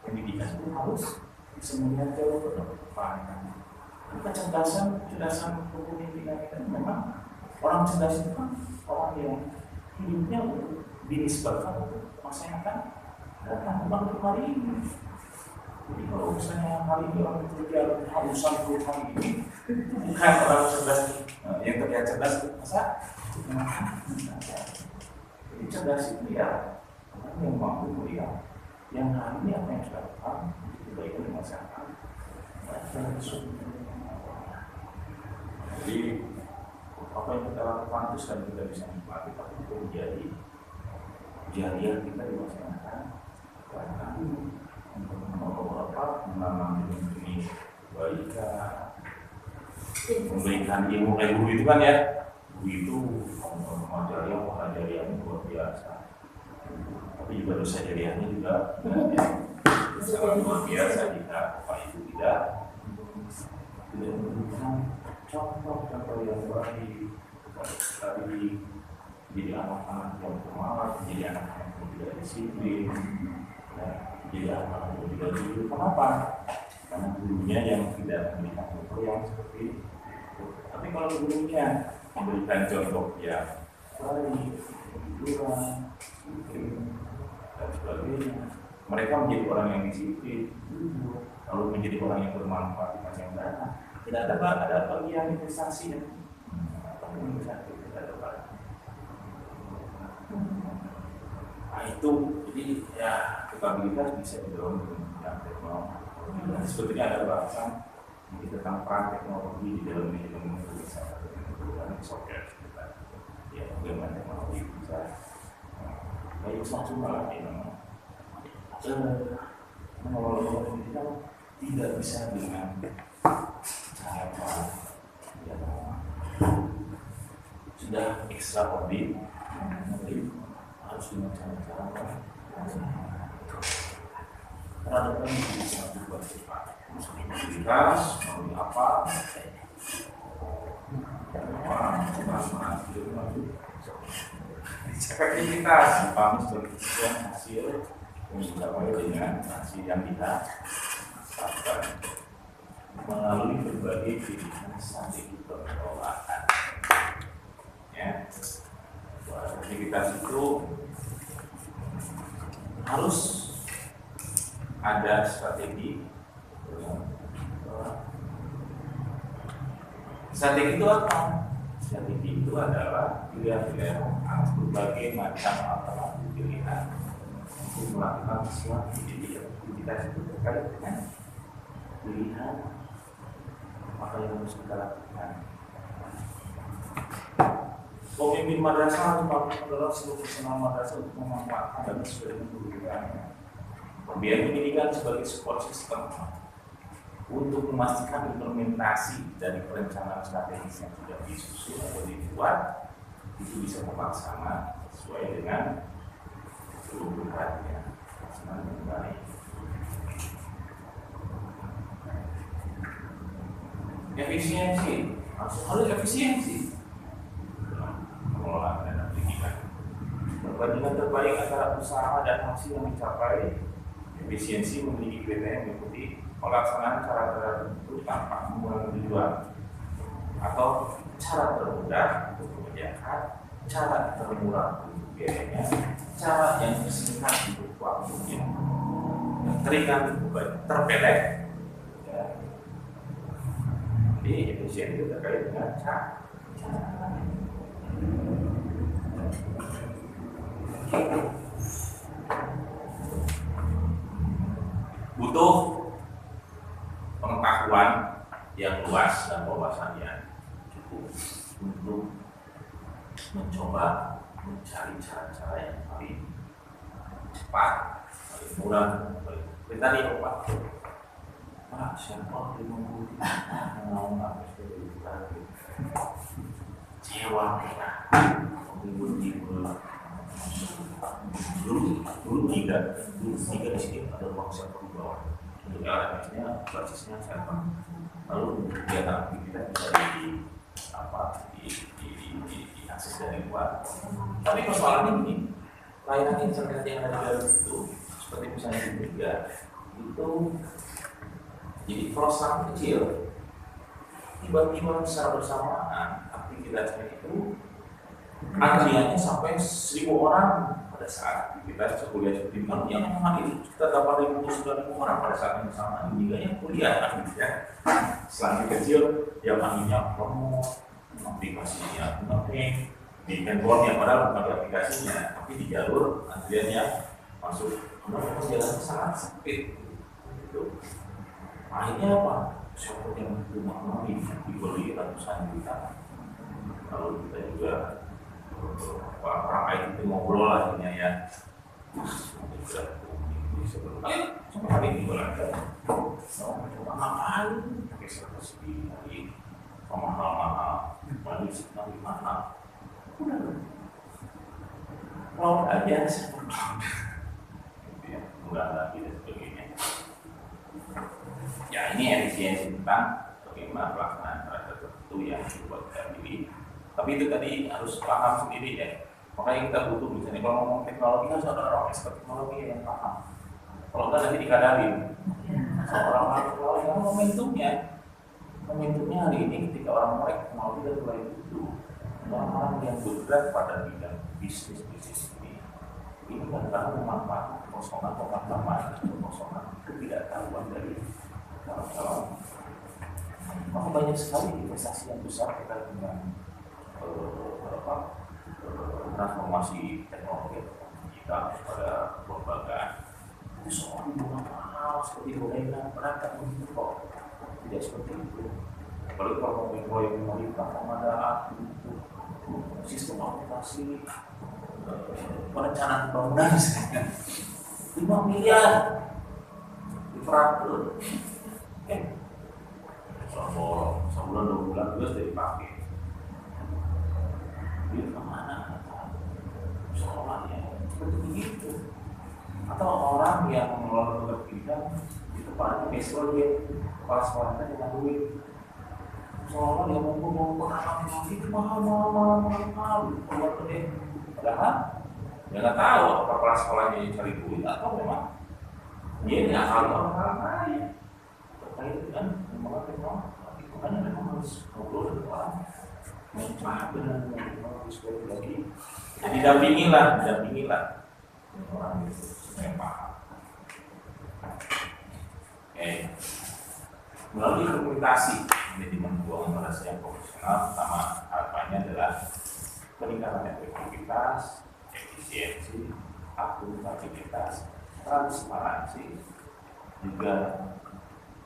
pendidikan itu harus bisa melihat jauh ke depan. Kecerdasan kepemimpinan itu memang orang cerdas itu kan orang yang hidupnya dinisbatkan untuk masa yang akan datang, bukan untuk hari ini. Jadi kalau misalnya hari ini orang bekerja harusan untuk hari ini, bukan orang cerdas yang terlihat cerdas itu masa jadi cerdas itu ya orang yang mampu melihat yang hari ini apa yang sudah datang kebaikan di masyarakat. Jadi apa yang kita lakukan itu sekarang kita bisa nikmati, tapi itu menjadi jariah kita di masyarakat. Karena menanam ini baika, memberikan ilmu kayak guru itu kan ya, guru itu jariahnya luar biasa. Tapi juga dosa jariahnya juga sangat luar biasa jika Bapak Ibu tidak memberikan contoh yang baik, tapi jadi anak-anak yang pemalas, jadi anak-anak yang tidak disiplin, jadi anak-anak yang tidak jujur. Kenapa? Karena gurunya yang tidak memberikan contoh yang seperti itu. Tapi kalau gurunya memberikan contoh yang baik, jujuran, dan sebagainya, mereka menjadi orang yang disiplin, lalu menjadi orang yang bermanfaat di masa yang datang. Tidak ada bagian investasi yang tidak ada. Nah itu, jadi ya kapabilitas bisa didorong dengan teknologi. Dan sebetulnya ada bahasan tentang peran teknologi di dalam manajemen perusahaan software kita. Ya, bagaimana teknologi bisa baik semua ya mengelola pendidikan tidak bisa dengan cara ya, sudah ekstraordinari harus dengan cara-cara terhadap ini bisa berbuat cepat mobilitas, melalui apa efektivitas kami sebagai hasil yang dicapai dengan hasil yang kita dapatkan melalui berbagai pilihan strategi pengelolaan. Ya, efektivitas itu harus ada strategi. Strategi itu apa? Strategi itu adalah pilihan-pilihan atas berbagai macam alternatif pilihan untuk melakukan sesuatu. Jadi aktivitas itu terkait dengan pilihan apa yang harus kita lakukan. Pemimpin madrasah adalah seluruh personal madrasah untuk memanfaatkan dan sesuai dengan kebutuhannya. Pembiayaan pendidikan sebagai support system untuk memastikan implementasi dari perencanaan strategis yang sudah disusun atau dibuat itu bisa terlaksana sesuai dengan kebutuhannya dengan baik. Efisiensi, harus efisiensi pengelolaan dana pendidikan. Perbandingan terbaik antara usaha dan hasil yang dicapai, efisiensi memiliki kriteria yang mengikuti pelaksanaan cara tertentu tanpa mengurangi tujuan atau cara termudah untuk mengerjakan, cara termurah untuk biayanya, cara yang tersingkat untuk waktunya. ringan bukan terpelek. Ya. Jadi efisien itu terkait dengan cara. Butuh pengetahuan yang luas dan wawasan yang cukup untuk mencoba mencari cara-cara yang paling cepat, paling murah, paling tadi apa? Siapa yang mau habis dari tadi? Cewa kita, dulu tiga di sini ada ruang server di bawah. Untuk LMS-nya, basisnya server. Lalu kegiatan aktivitas bisa diakses dari luar. Tapi persoalannya ini, layanan internet yang ada di dalam itu, seperti misalnya di Liga, itu jadi perusahaan kecil. Tiba-tiba secara bersamaan aktivitasnya itu antriannya sampai 1.000 orang pada saat aktivitas kuliah seperti ini. Yang memang itu kita dapat 1.000 orang pada saat yang bersamaan juga yang kuliah gitu ya. Selain kecil, yang akhirnya promo aplikasinya nge-ping di handphone yang padahal bukan di aplikasinya, tapi di jalur antriannya masuk. Karena jalannya sangat sempit. Gitu. Akhirnya apa? Siapa yang rumah dibeli ratusan juta. Lalu kita juga orang itu ngobrol akhirnya ya. Ayo, sampai hari ini boleh. Coba ngapain? Pakai server sendiri, mahal-mahal, manis nanti mahal. Cloud aja server cloud. Murah lagi dan sebagainya. Ya ini efisiensi tentang bagaimana pelaksanaan terhadap tertentu yang dibuat sendiri. Tapi itu tadi harus paham sendiri ya. Makanya kita butuh misalnya kalau ngomong teknologi harus ada orang expert teknologi yang paham. Kalau enggak nanti dikadalin. Orang-orang teknologi yang momentumnya hari ini ketika orang melek teknologi dan mulai butuh orang-orang yang bergerak pada bidang bisnis ini kadang-kadang memanfaatkan kekosongan ketidaktahuan dari calon. Maka banyak sekali investasi yang besar terkait dengan transformasi teknologi kita pada kelembagaan. Itu soal hubungan mahal seperti gorengan berangkat begitu kok. Tidak seperti itu. Apalagi kalau proyek pemerintah pengadaan sistem aplikasi perencanaan pembangunan 5 miliar diperatur. Sebulan 2 bulan juga sudah dipakai. Dia kemana? Soalnya seperti begitu. Atau orang yang mengelola tugas bidang itu paling besok dia kepala sekolahnya dengan duit. Soalnya dia mau itu mahal. Padahal dia nggak tahu apa kepala sekolahnya yang cari duit atau memang dia nggak tahu orang lain terkait dengan memang teknologi. Makanya memang harus ngobrol dengan orang yang paham dengan teknologi sekali lagi. Jadi dampingilah orang itu supaya paham. Melalui komunikasi manajemen keuangan pada yang profesional, pertama harapannya adalah peningkatan efektivitas, efisiensi, akuntabilitas, transparansi, juga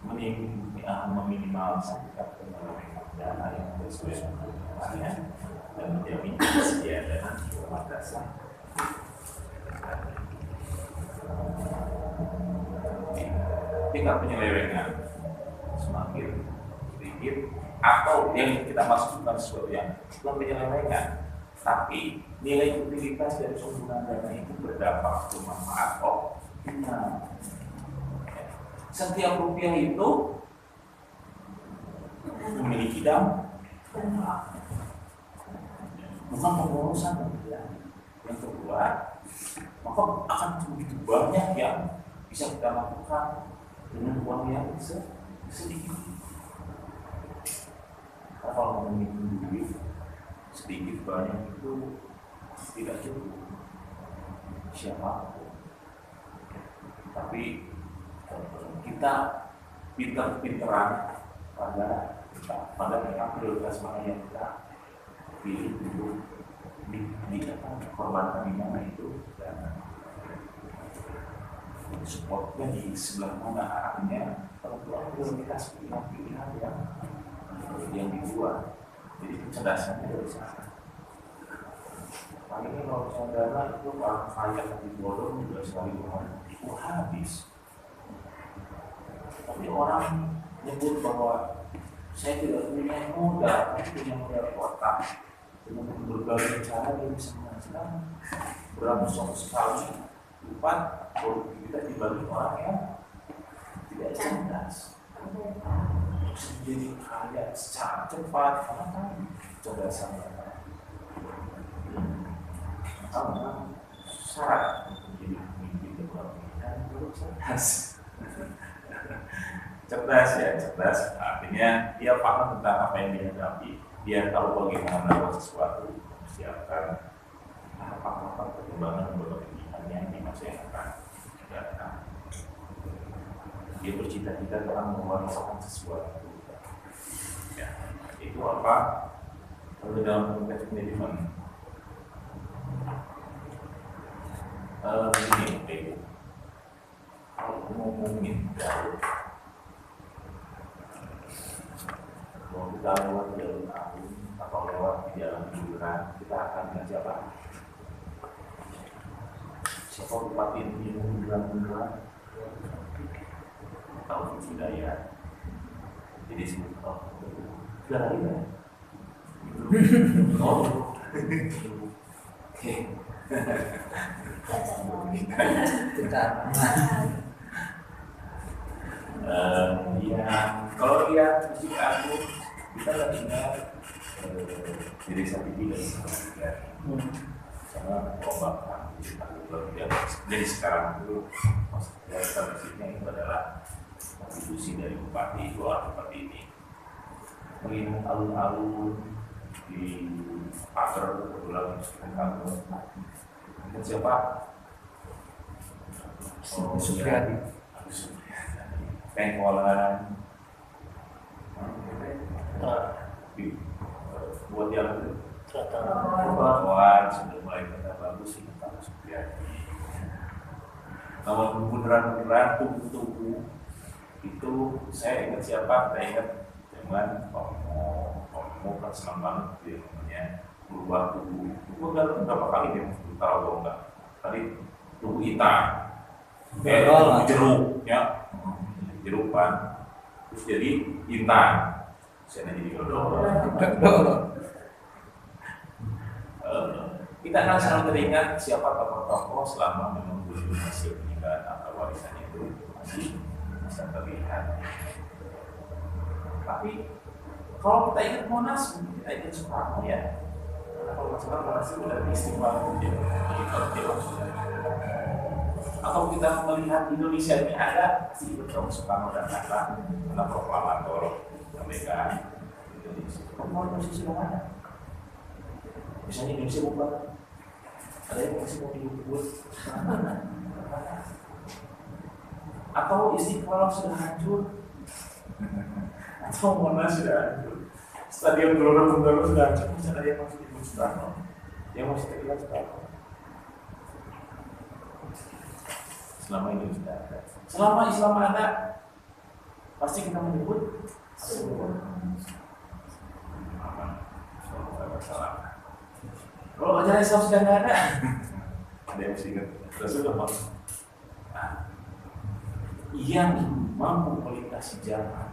meminimalkan tingkat pengeluaran dana yang sesuai dengan kebutuhannya dan menjamin kesediaan dasar. Tingkat penyelewengan semakin sedikit atau yang kita maksudkan sesuatu yang bukan penyelewengan, tapi nilai utilitas dari penggunaan dana itu berdampak bermanfaat optimal. Setiap rupiah itu memiliki dampak, bukan pengurusan yang kedua, maka akan begitu banyak yang bisa kita lakukan dengan uang yang sedikit. Karena kalau menghitung duit sedikit banyak itu tidak cukup siapapun. Tapi kita pinter-pinteran pada memang prioritas mana yang kita pilih untuk korbankan di mana itu, dan supportnya di sebelah mana arahnya. Kalau prioritas pilihan yang dibuat, jadi kecerdasannya dari sana. Paling kalau saudara itu orang kaya tapi bodoh juga sekali itu habis. Tapi orang nyebut bahwa saya tidak punya modal, saya punya modal otak. Dengan berbagai cara dia bisa menghasilkan beratus kali lipat kalau kita dibanding orang yang tidak cerdas. Bisa menjadi kaya secara cepat karena kan kecerdasan mereka. Karena syarat untuk menjadi pemimpin kepemimpinan itu cerdas. Cerdas artinya dia paham tentang apa yang dihadapi, dia tahu bagaimana melakukan sesuatu, mempersiapkan apa perkembangan kepemimpinannya di masa yang akan datang. Dia bercita-cita dalam mewariskan sesuatu. Ya, itu apa? Kalau dalam konteks manajemen, ini kalau ngomongin jalur, mau kita lewat jalur agung atau lewat di jalan hiburan, kita akan dengan siapa? Siapa bupati ini hiburan atau budaya? Jadi sebut sudah lagi ya? Oh, oke. Kalau lihat musik agung, kita akan ingat diri satu sama perombakan jadi sekarang itu musiknya itu adalah kontribusi dari bupati, dua bupati ini mengingat alun-alun di Pager kebetulan kampung. Dan siapa? Supriyadi. Pengkolan. Buat yang itu. Trotoar sudah mulai kita bagus ini Pak Supriyadi. Kalau bundaran tubuh itu saya ingat siapa? Saya ingat dengan Tomo kan senang banget dia namanya berubah tubuh. Tubuh kan berapa kali dia tahu atau enggak? Tadi tubuh hitam, jeruk, ya, jerukan, terus jadi intan, saya jadi dodol. Kita akan selalu teringat siapa tokoh-tokoh selama memang belum hasil peninggalan atau warisan itu masih bisa terlihat. Tapi kalau kita ingat Monas, kita ingat Soekarno ya. Karena kalau masalah Monas itu sudah istimewa atau kita melihat Indonesia ini ada si betul Soekarno dan Hatta karena proklamator kemerdekaan Indonesia. Mau posisi mana? Misalnya Indonesia bukan ada yang masih mau dibuat atau Istiqlal sudah hancur atau Monas sudah hancur, Stadion Gelora Bung Karno sudah hancur, masih ada yang masih dibuat Soekarno, yang masih terlihat Soekarno. Selama ini sudah ada, selama Islam ada, pasti kita menyebut salah. Kalau ajaran Islam sudah tidak ada yang mesti ingat. Sudah mas. Yang mampu melintasi zaman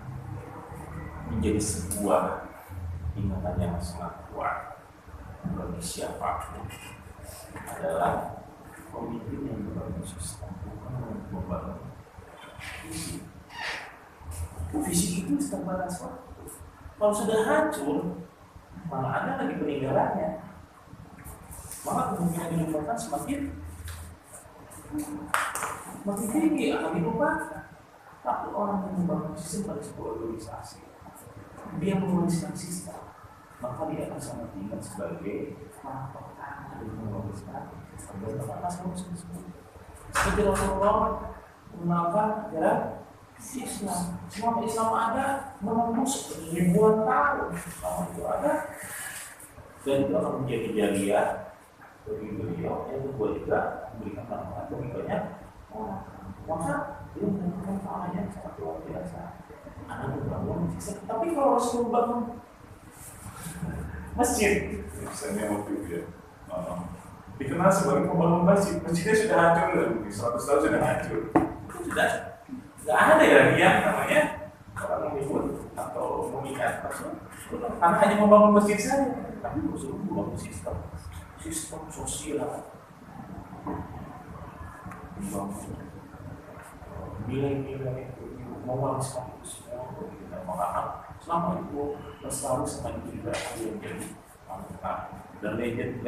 menjadi sebuah ingatan yang sangat kuat bagi siapapun adalah pemimpin yang membangun sistem, bukan membangun visi. Visi itu terbatas waktu. Kalau sudah hancur, malah ada lagi peninggalannya. Maka kemungkinan dilupakan semakin tinggi akan dilupakan. Tapi orang yang membangun sistem pada sebuah organisasi, dia menuliskan sistem, maka dia akan sangat diingat sebagai orang pertama yang menuliskan sistem dan terbatas sistem. Seperti Rasulullah mengenalkan ajaran Islam. Selama Islam ada menembus ribuan tahun. Selama itu ada dan itu akan menjadi jariah bagi beliau. Yang kedua juga memberikan manfaat bagi banyak orang. Maka dia memberikan pahala yang sangat luar biasa. Anak membangun masjid. Tapi kalau Rasul membangun masjid, misalnya waktu itu ya, dikenal sebagai pembangun masjid. Masjidnya sudah hancur, 100 tahun sudah hancur. Itu sudah nggak ada ya yang namanya orang menyebut atau mengingat karena hanya membangun masjid saja, tapi Rasul membangun sistem sosial, membangun nilai-nilai mewariskan itu semua kita menganggap selama itu lestari sama itu juga yang menjadi manfaat dan legend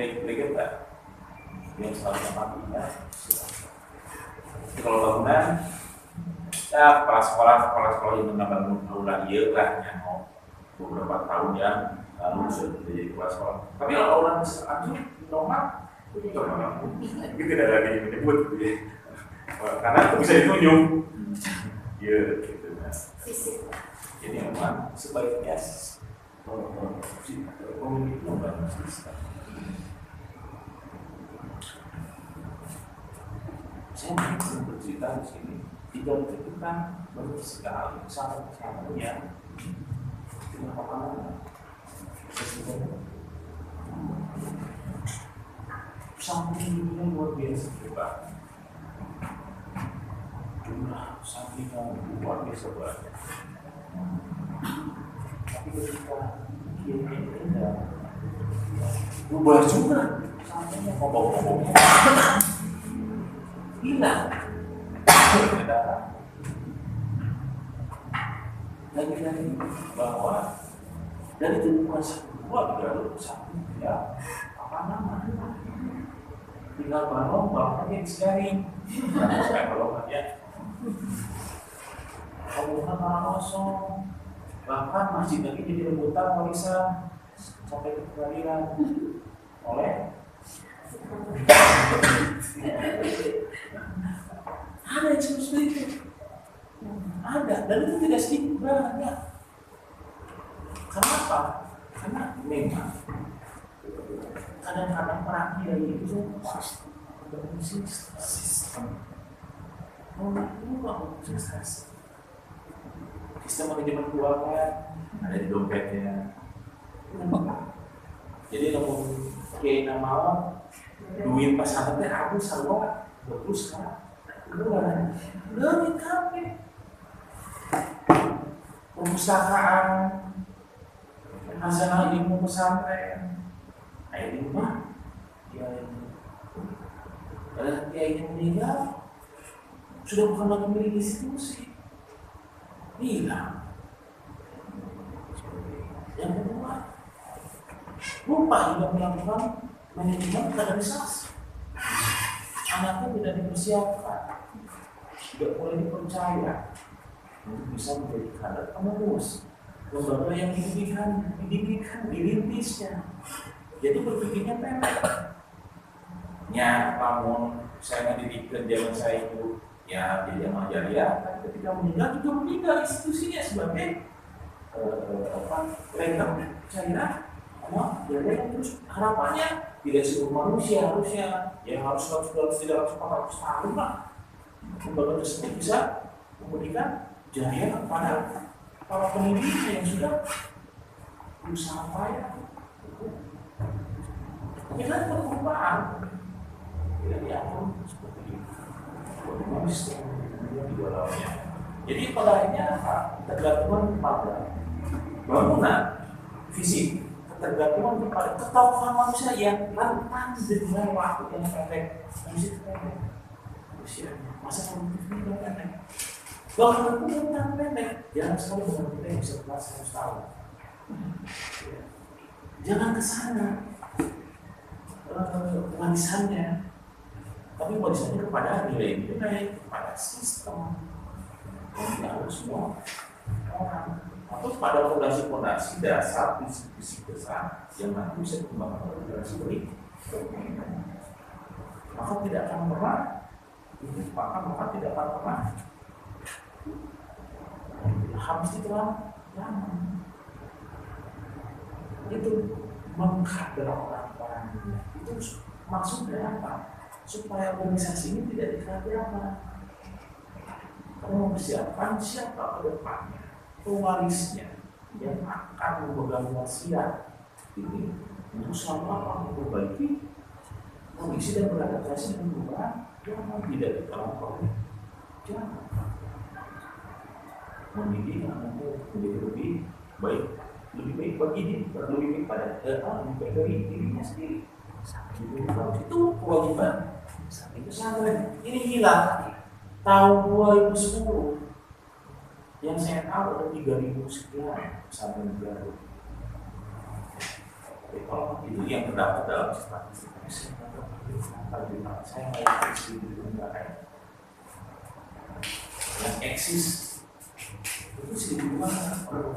yang selalu matinya. Kalau bangunan ya kepala sekolah yang menambah aula iya lah yang mau beberapa tahun yang lalu sudah jadi kepala sekolah. Tapi kalau orang anjur normal itu tidak lagi menyebut gitu ya. Karena itu bisa ditunjuk ya gitu nah. Jadi memang sebaiknya pemimpin membangun sistem. Saya ingin bercerita di sini. Tidak itu kan baru sekali sama-samanya tidak apa-apa samping dunia luar biasa juga jumlah sampingan luar biasa banyak tapi ketika dia tidak berubah juga sampingnya ngomong-ngomongnya hilang lagi-lagi bahwa dari tubuhan sebuah jalur satu ya apa namanya tinggal balong yang sekali balongannya bangunan tanah kosong bahkan masjid lagi jadi rebutan warisan sampai ke pengadilan oleh ada yang seperti itu ada dan itu tidak sedikit banyak. Kenapa? Karena memang kadang-kadang perhatian itu berfungsi sistem sistem manajemen keuangan ada di dompetnya. Jadi kalau kayak nama duit pasangannya habis sama terus kan lebih kafe perpustakaan nasional ilmu pesantren ini mah kiai meninggal sudah bukan lagi milik institusi hilang. Yang kedua lupa juga melakukan manajemen kaderisasi, anaknya tidak dipersiapkan, tidak boleh dipercaya untuk bisa menjadi kader penerus lembaga yang dirintisnya. Jadi berpikirnya pendek. Ya, namun saya ngedidikkan zaman saya itu ya jadi amal jariah, tapi ketika meninggal juga meninggal institusinya sebagai legal cairan amal jariah. Terus harapannya tidak seluruh manusia harusnya yang harus 400 tahun lah lembaga tersebut bisa memberikan jariah kepada para pendidiknya yang sudah berusaha payah. Ini kan perkembang tidak diatur seperti itu. Di dalamnya. Jadi pada akhirnya apa? Ketergantungan pada bangunan fisik, ketergantungan kepada ketaufan manusia yang rentan dengan waktu yang pendek. Manusia pendek usianya, masa produktifnya pendek. Bahkan pun pendek, jangan sekali dengan kita yang bisa belas 100 tahun. Jangan ke sana warisannya, tapi warisannya kepada nilai-nilai, kepada sistem yang diatur semua orang, atau pada fondasi-fondasi dasar visi besar yang nanti bisa dikembangkan oleh generasi berikutnya. Maka tidak akan pernah, maka tidak akan pernah habis itu lama. Itu mengkader orang-orang itu maksudnya apa? Supaya organisasi ini tidak dikaderkan. Kamu mempersiapkan siapa ke depannya, pewarisnya yang akan memegang wasiat ini untuk selalu apa? Memperbaiki kondisi dan beradaptasi dengan perubahan yang tidak dikawal. Jangan mendidik anakmu menjadi lebih baik bagi diri, lebih baik pada lebih baik dari dirinya sendiri. Itu kewajiban. Itu sangat ini hilang. Tahun 2010 yang saya tahu ada 3.000 sekian pesantren baru. Kalau itu yang terdapat dalam statistik saya nggak eksis di negara yang eksis itu sih gimana kalau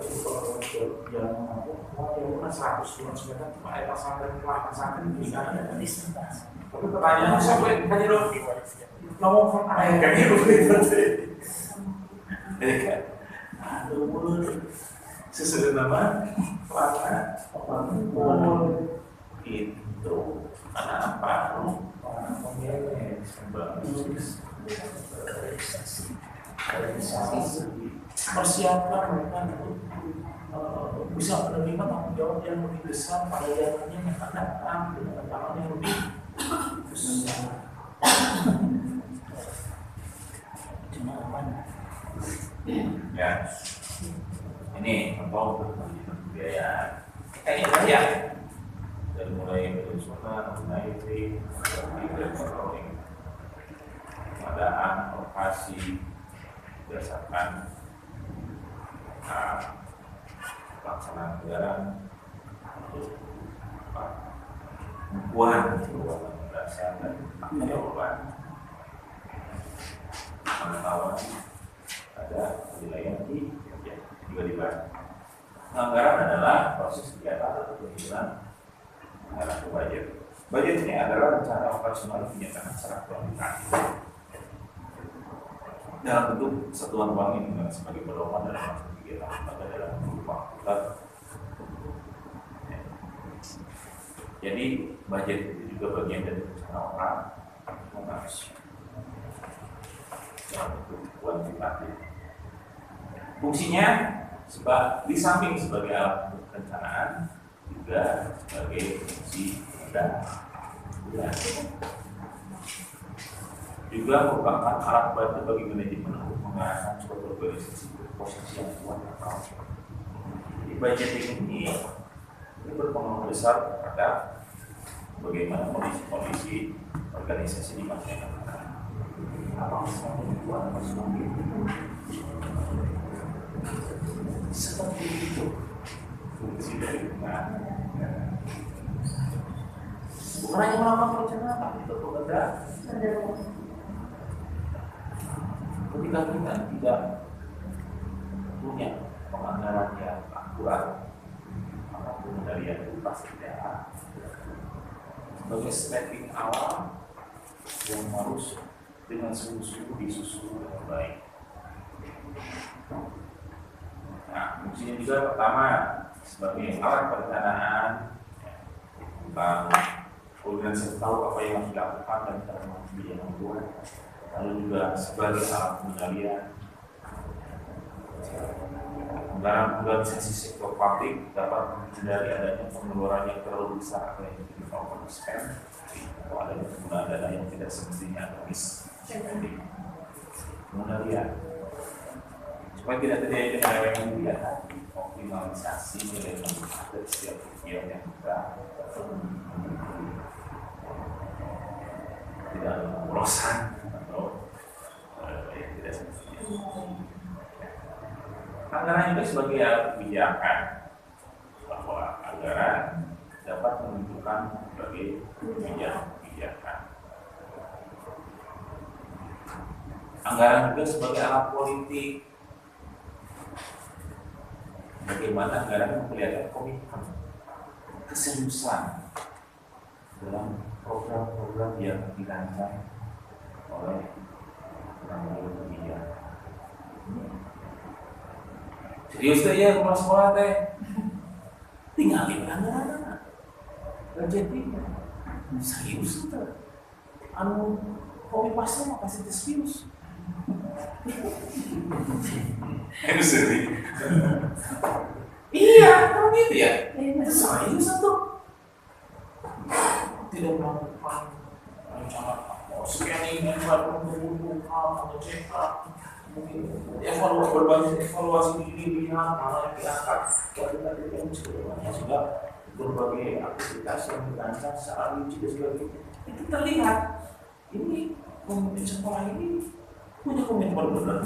jalan mana 100 meter cuma ada pesantren di sana ada disertasi. Tapi pertanyaan sampai tanya dong ngomong air kayak gitu kan sesuai nama pelana itu anak baru persiapkan mereka untuk bisa menerima tanggung jawab yang lebih besar pada zamannya yang akan datang dengan tangan yang lebih besar. Ya, ini contoh biaya kayaknya dari mulai berusaha mengenai pengadaan lokasi berdasarkan pelaksanaan anggaran pembukuan dasar dan jawaban pengetahuan ada penilaian juga dibahas. Anggaran adalah proses kegiatan atau penyusunan anggaran ke budget. Budget ini adalah rencana operasional kegiatan secara kuantitatif dalam bentuk satuan uang ini sebagai pedoman dalam kegiatan lembaga dalam berupa bulan. Jadi budget itu juga bagian dari rencana orang dalam bentuk kuantitatif. Fungsinya di samping sebagai alat perencanaan juga sebagai fungsi dan juga merupakan alat bantu bagi manajemen untuk mengarahkan suatu organisasi ke posisi yang kuat atau jadi budgeting ini berpengaruh besar terhadap bagaimana kondisi organisasi di masa yang akan datang. Apa semakin kuat atau semakin seperti itu fungsi dari pengarah. Bukan hanya melakukan perencanaan, tapi itu bekerja. Ketika kita tidak punya penganggaran yang akurat, maka pengendalian itu pasti tidak ada. Sebagai setting awal yang harus dengan sungguh-sungguh disusun dengan baik. Nah, fungsinya juga pertama sebagai alat perencanaan tentang organisasi tahu apa yang harus dilakukan dan cara yang membuat, lalu juga sebagai alat pengendalian anggaran organisasi sektor publik dapat menghindari adanya pengeluaran yang terlalu besar atau yang tidak overspend atau adanya penggunaan dana yang tidak semestinya atau misspending. Pengendalian supaya tidak terjadi penyelewengan kegiatan, optimalisasi nilai manfaat dari setiap kegiatan yang kita tidak ada pemborosan atau yang tidak semestinya. Anggaran itu sebagai alat kebijakan bahwa anggaran dapat menentukan berbagai kebijakan. Anggaran juga sebagai alat politik. Bagaimana anggaran memperlihatkan komitmen, keseriusan dalam program-program yang dirancang oleh pengambil kebijakan. Serius teh ya kepala sekolah teh. Tinggalin anak-anak. Jadi serius itu. Anu kopi pasnya mah kasih serius. Itu serius. Iya, kalau gitu ya. Serius itu. Tidak melakukan rencana scanning dan berbunuh atau check up. Mungkin evaluasi diri lihat mana yang diangkat dari yang sebelumnya sudah berbagai aktivitas yang dirancang secara rinci dan sebagainya itu terlihat ini pemimpin sekolah ini punya komitmen benar.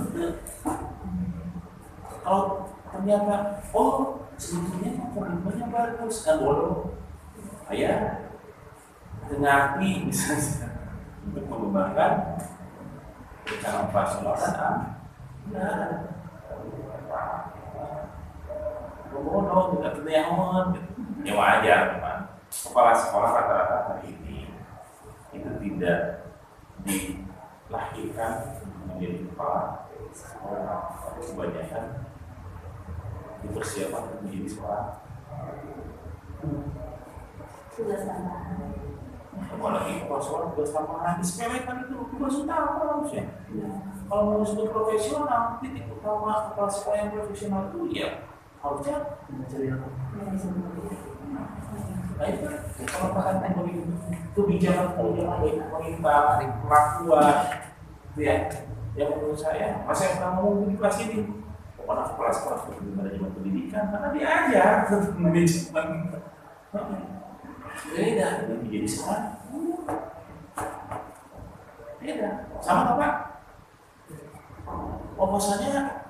Kalau ternyata sebetulnya komitmennya bagus kan bodoh ayah mengerti misalnya untuk mengembangkan rencana pelaksanaan. Nah, bodoh tidak terlihat ya wajar memang kepala sekolah rata-rata hari ini itu tidak dilahirkan menjadi kepala sekolah, tapi kebanyakan dipersiapkan untuk menjadi sekolah Sudah sama. apalagi kepala sekolah tugas tambahan disepelekan itu tugas utama harusnya. Kalau mau disebut profesional, titik utama kepala sekolah yang profesional itu ya harusnya mencari apa? Nah itu kalau pakai kebijakan pemerintah, perlakuan, itu ya. Yang menurut saya, masa yang pernah ngomong di kelas ini, kepala sekolah itu manajemen pendidikan, karena diajar manajemen. Beda, menjadi sekolah. Beda, sama Pak. Bahwasanya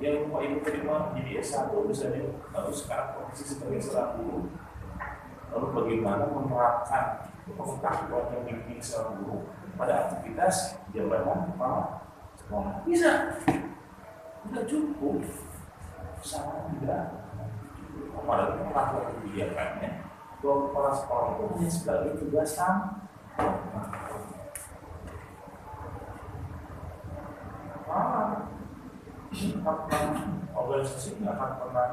yang Pak Ibu terima jadi S1 misalnya, lalu sekarang posisi sebagai seorang guru, lalu bagaimana menerapkan pengetahuan yang dimiliki seorang guru pada aktivitas jabatan kepala sekolah? Bisa, tidak cukup, sama tidak. Apalagi pengetahuan kebijakannya, bahwa kepala sekolah itu hanya sebagai tugas organisasi nggak akan pernah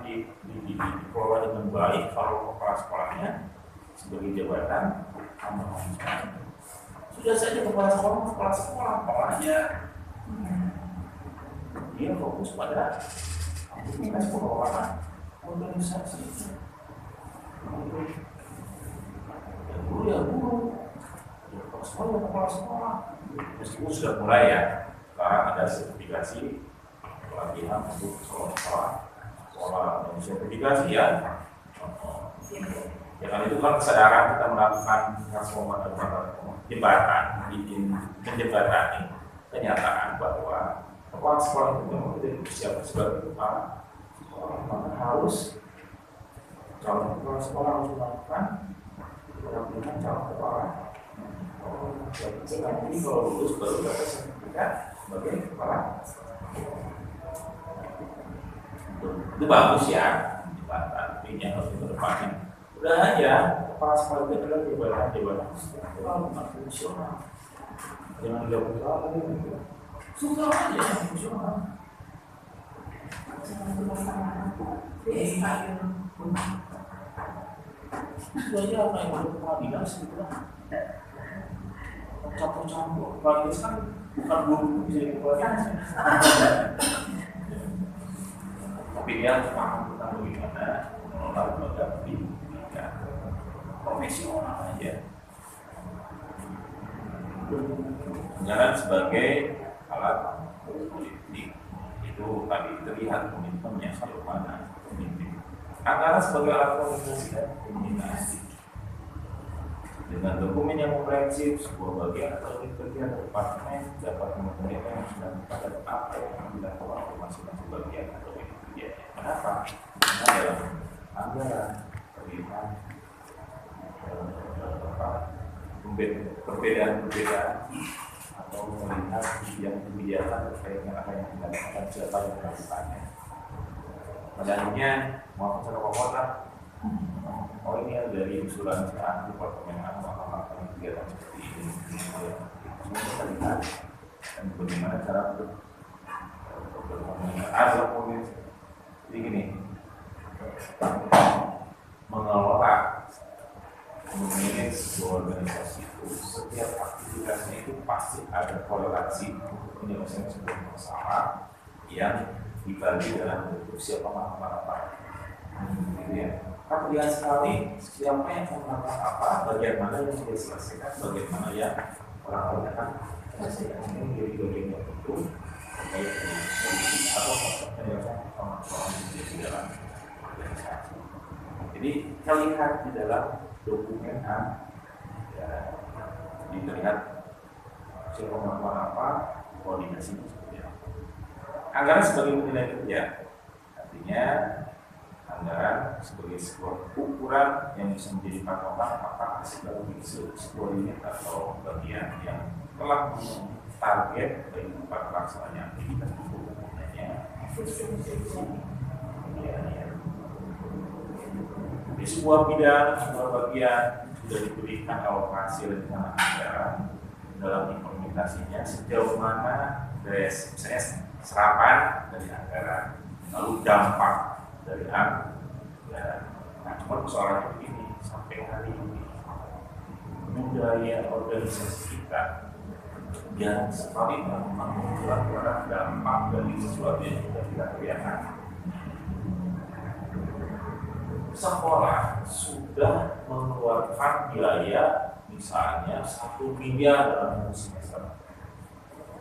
dikelola dengan baik kalau kepala sekolahnya sebagai jabatan sudah saja kepala sekolah aja dia fokus pada aktivitas pengelolaan organisasi guru kepala sekolah meskipun sudah mulai ya sekarang ada sertifikasi pelatihan untuk sekolah dan sertifikasi ya kan itu kan kesadaran kita melakukan transformasi jembatan menjembatani kenyataan bahwa kepala sekolah itu memang tidak dipersiapkan sebagai kepala sekolah, maka harus calon kepala sekolah harus melakukan pelatihan calon kepala sekarang ini kalau lulus baru dapat sertifikat sebagai kepala itu bagus ya tapi yang harus dikedepankan udah aja kepala sekolah itu adalah jabatan bukan fungsional jangan dilakukan lagi suka aja fungsional itu aja apa yang ada kepala dinas gitu lah campur-campur kepala dinas kan bukan belum bisa kepala dinas tapi dia paham tentang bagaimana mengelola lembaga pendidikan profesional aja. Anggaran sebagai alat politik itu tadi terlihat komitmennya sejauh mana pemimpin. Anggaran sebagai alat komunikasi dan komunikasi dengan dokumen yang komprehensif sebuah bagian atau unit kerja departemen dapat menyampaikan yang sedang pada apa yang dilakukan oleh masing-masing bagian atau unit kerja. Kenapa? Karena dalam anggaran terlihat perbedaan atau melihat kebijakan terkait dengan apa yang dilakukan siapa yang melakukannya. Padahal mau secara pokoknya ini dari usulan saat departemen melakukan kegiatan seperti ini semua kita lihat dan bagaimana cara untuk berkomunikasi Jadi gini, mengelola memanage sebuah organisasi itu, setiap aktivitasnya itu pasti ada korelasi untuk menyelesaikan sebuah masalah yang dibagi dalam bentuk siapa melakukan apa. Gitu ya. Kan lihat sekali siapa yang melakukan apa, bagian mana yang sudah diselesaikan, bagian mana yang orang lain akan selesaikan. Ini menjadi bagian yang penting terkait dengan solusi atau penyelesaian permasalahan yang di dalam organisasi. Jadi terlihat di dalam dokumen A, ya, dilihat siapa melakukan apa, koordinasi seperti apa. Anggaran sebagai penilai kerja, artinya anggaran sebagai sebuah ukuran yang bisa menjadi patokan apakah sebagai sebuah unit atau bagian yang telah target bagi tempat pelaksanaan aktivitas pembangunannya. Di sebuah bidang, sebuah bagian sudah diberikan alokasi rencana anggaran dalam implementasinya sejauh mana dari misalnya serapan dari anggaran, lalu dampak dari anggaran. Nah, cuma persoalannya begini, sampai hari ini budaya organisasi kita yang sekali melakukan dampak dari sesuatu yang sudah kita kerjakan. Sekolah sudah mengeluarkan biaya misalnya 1 miliar dalam semester.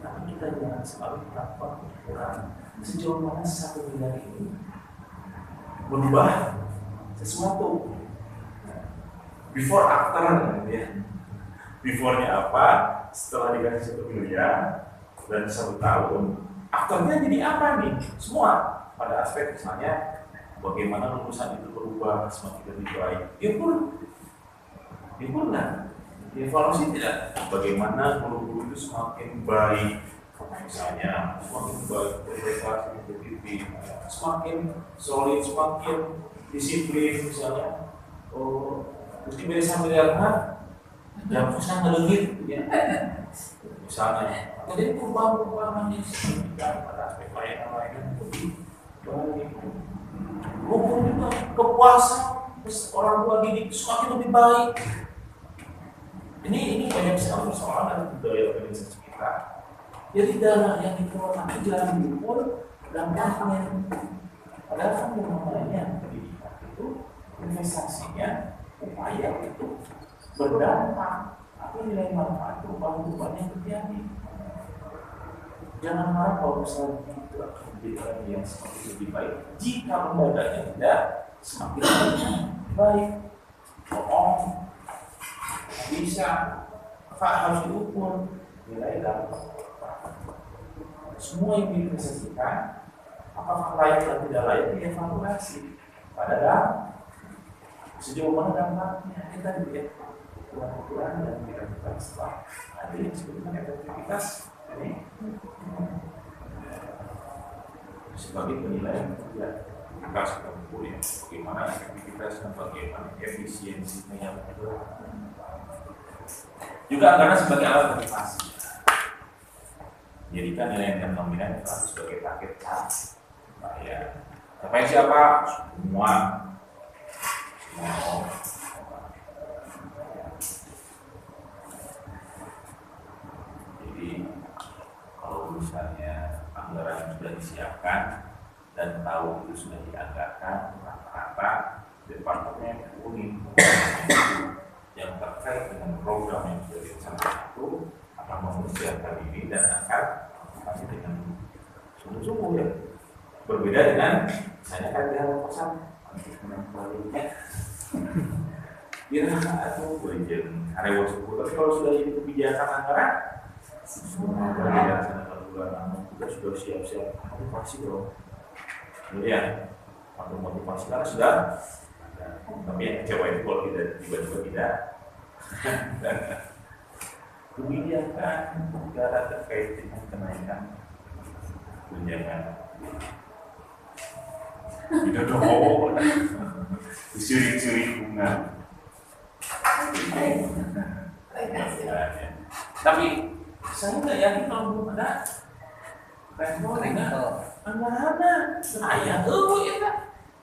Tapi kita jangan selalu melakukan ukuran sejauh mana 1 miliar ini berubah sesuatu. Before after, gitu ya. Before-nya apa? Setelah dikasih 1 miliar dan 1 tahun, after-nya jadi apa nih? Semua pada aspek misalnya bagaimana lulusan itu berubah semakin lebih baik. Dia pun dievaluasi tidak? Bagaimana guru-guru itu semakin baik, misalnya semakin baik berprestasi kompetitif, semakin solid, semakin disiplin, misalnya. Mesti bisa melihat yang susah ngelengit, ya. Misalnya, jadi perubahan-perubahan yang signifikan pada aspek lain-lain lebih baik. Hukum juga kepuasan orang tua didik semakin lebih baik. Ini banyak sekali persoalan dari budaya organisasi kita. Jadi dana yang dikelola itu jangan diukur dampaknya. Padahal kan yang namanya pendidikan itu investasinya upaya itu berdampak. Apa nilai manfaat perubahan yang terjadi? Jangan harap kalau misalnya itu akan menjadi yang semakin lebih baik jika lembaganya tidak semakin baik. Bohong bisa, harus diukur nilai dampak. Semua yang diinvestasikan, apakah layak atau tidak layak dievaluasi. Padahal sejauh mana dampaknya kita lihat ukuran-ukuran dan kita setelah ada yang disebutkan efektivitas ini sebagai penilaian kerja. Kita sudah mengukur ya bagaimana efektivitas dan bagaimana efisiensinya yang juga anggaran sebagai alat motivasi. Jadikan nilai yang dominan sebagai target ya. Sampai siapa? Semua. Jadi kalau misalnya anggaran sudah disiapkan dan tahu itu sudah dianggarkan, rata-rata departemen unit yang terkait dengan program yang sudah dilaksanakan itu akan mempersiapkan diri dan akan pasti dengan sungguh-sungguh ya. Berbeda dengan misalnya kan dia kosan atau berjen karyawan suku. Tapi kalau sudah jadi kebijakan anggaran, semua dilaksanakan bulan kita sudah siap-siap motivasi dong. Kemudian untuk motivasi karena sudah. Tapi yang kecewa itu kalau tidak tiba-tiba tidak. Kebijakan negara terkait dengan kenaikan tunjangan. Tidak dong, curi-curi bunga. Tapi saya nggak yakin kalau belum ada Rengkol. Anak-anak, ayah tuh ya kan?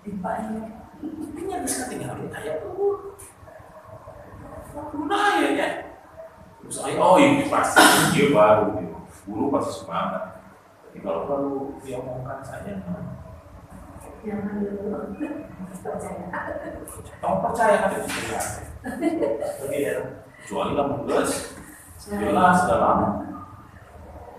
Dibayar. Ini bisa tinggal ayah tuh. Guna ayahnya. Terus ayah, oh ini pasti dia baru, guru pasti semangat. Tapi kalau dia ngomongkan saya, Jangan dulu percaya. kamu percaya kan itu ya? Tapi ya, kecuali kamu jelas dalam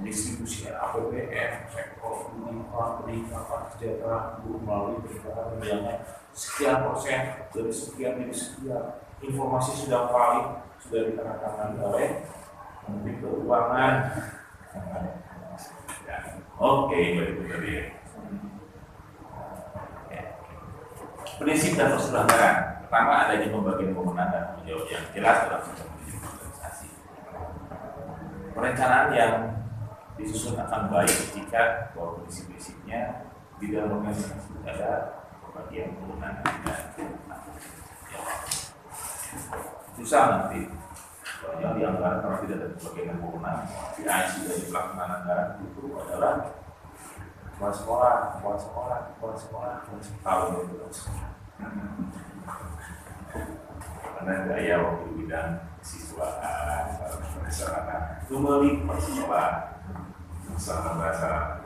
distribusi APBN, sektor pendidikan, kesejahteraan guru melalui pendidikan yang sekian persen dari sekian dari sekian, informasi sudah valid, sudah ditandatangani oleh Menteri Keuangan. Ya. Oke, baik tadi. Prinsip dan prosedur anggaran. Pertama, adanya pembagian kewenangan dan tanggung jawab yang jelas dalam sistem organisasi. Perencanaan yang disusun akan baik jika bahwa prinsip-prinsipnya di dalam organisasi ada pembagian kewenangan dan tanggung jawab. Susah nanti kalau yang dianggaran karena tidak ada pembagian kewenangan. Di IC dari pelaksanaan anggaran itu adalah kepala sekolah, tahun itu terus. Karena gaya waktu bidang siswaan, sarana, numeri persekolah, sarana bahasa,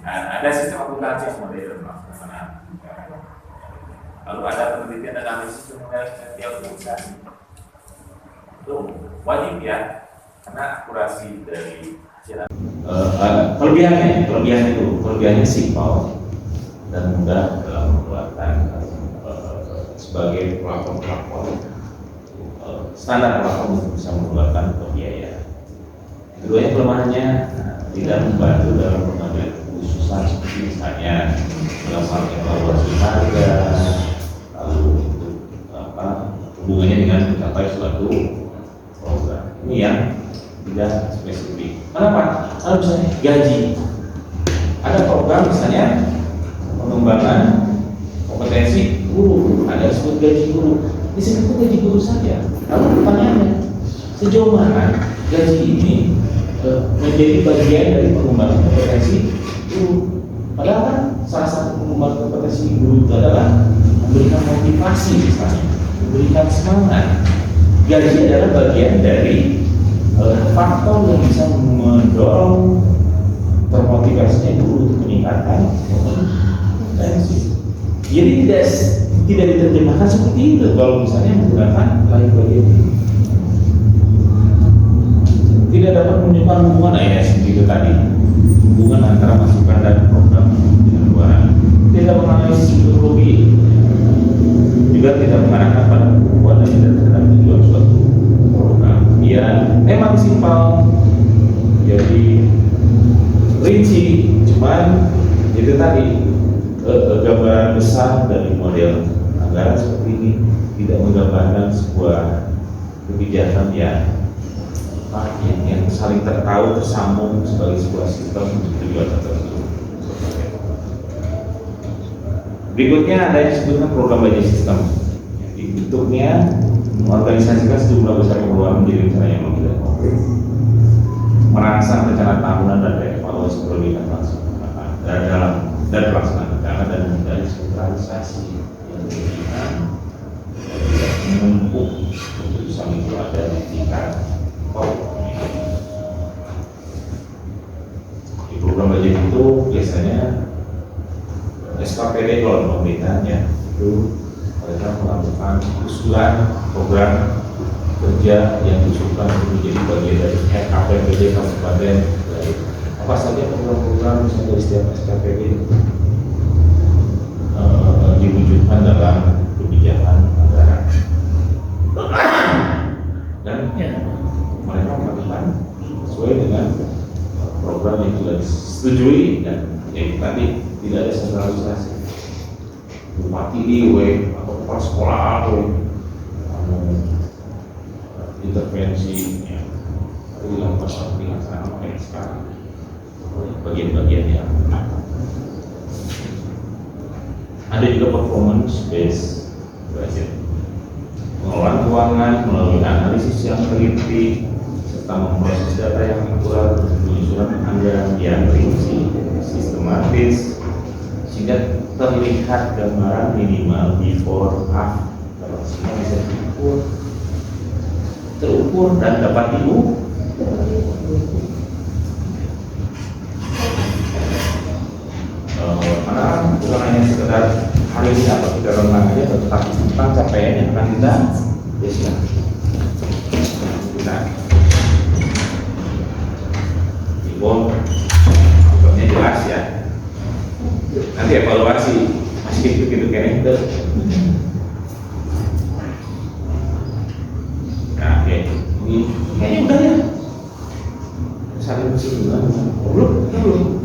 ada sistem akuntansi modern pelaksanaan. Lalu ada penelitian dan analisis mengenai organisasi. Itu wajib ya, karena akurasi dari hasil. Kelebihannya simpel dan mudah dalam pembuatan sebagai platform standar platform untuk bisa mengeluarkan biaya. Keduanya kelemahannya tidak membantu dalam pengambilan keputusan seperti misalnya melakukan evaluasi harga, lalu untuk hubungannya dengan mencapai suatu program. Ini yang tidak spesifik. Kenapa? Kalau misalnya gaji, ada program misalnya pengembangan kompetensi guru, ada disebut gaji guru, disebut gaji guru saja. Lalu pertanyaannya, sejauh mana gaji ini menjadi bagian dari pengembangan kompetensi guru? Padahal kan salah satu pengembangan kompetensi guru itu adalah memberikan motivasi misalnya, memberikan semangat. Gaji adalah bagian dari faktor yang bisa mendorong termotivasinya guru untuk meningkatkan kompetensi. Jadi tidak diterjemahkan seperti itu kalau misalnya menggunakan lain bagian. Tidak dapat menunjukkan hubungan seperti itu tadi, hubungan antara masukan dan program dengan luaran. Tidak menganalisis metodologi, juga tidak mengarahkan pada hubungan dan tidak terhadap tujuan suatu program. Ya, memang simpel, jadi rinci, cuman itu tadi gambaran besar dari model anggaran seperti ini tidak menggambarkan sebuah kebijakan yang saling tersambung sebagai sebuah sistem untuk tujuan tertentu. Berikutnya ada yang disebutkan program budget system. Bentuknya mengorganisasikan sejumlah besar pengeluaran menjadi rencana yang tidak konkret, merangsang rencana tahunan dan evaluasi prioritas langsung dan pelaksanaan rencana dan menghindari sentralisasi yang berlebihan, menumpuk keputusan itu ada di tingkat di program budget itu biasanya SKPD kalau pemerintahnya itu mereka melakukan usulan program kerja yang diusulkan untuk menjadi bagian dari SKPD kabupaten. Apa saja program-program misalnya dari setiap SKPD diwujudkan dalam kebijakan anggaran dan mereka melakukan sesuai dengan program yang sudah disetujui dan yang tadi tidak ada sentralisasi. Bupati atau kepala sekolah intervensi yang dilaksanakan oleh sekarang bagian-bagian yang ada juga performance based budget, pengelolaan keuangan melalui analisis yang teliti serta memproses data yang akurat, penyusunan anggaran yang rinci, sistematis, sehingga terlihat gambaran minimal before after, sehingga bisa terukur dan dapat diukur. Karena bukan hanya sekedar hari ini apa kita renang aja, tetapi tentang capaian yang akan kita kita Ibon contohnya jelas ya, nanti evaluasi masih gitu-gitu kayaknya itu. Nah oke, ini kayaknya udah ya saling bersentuhan belum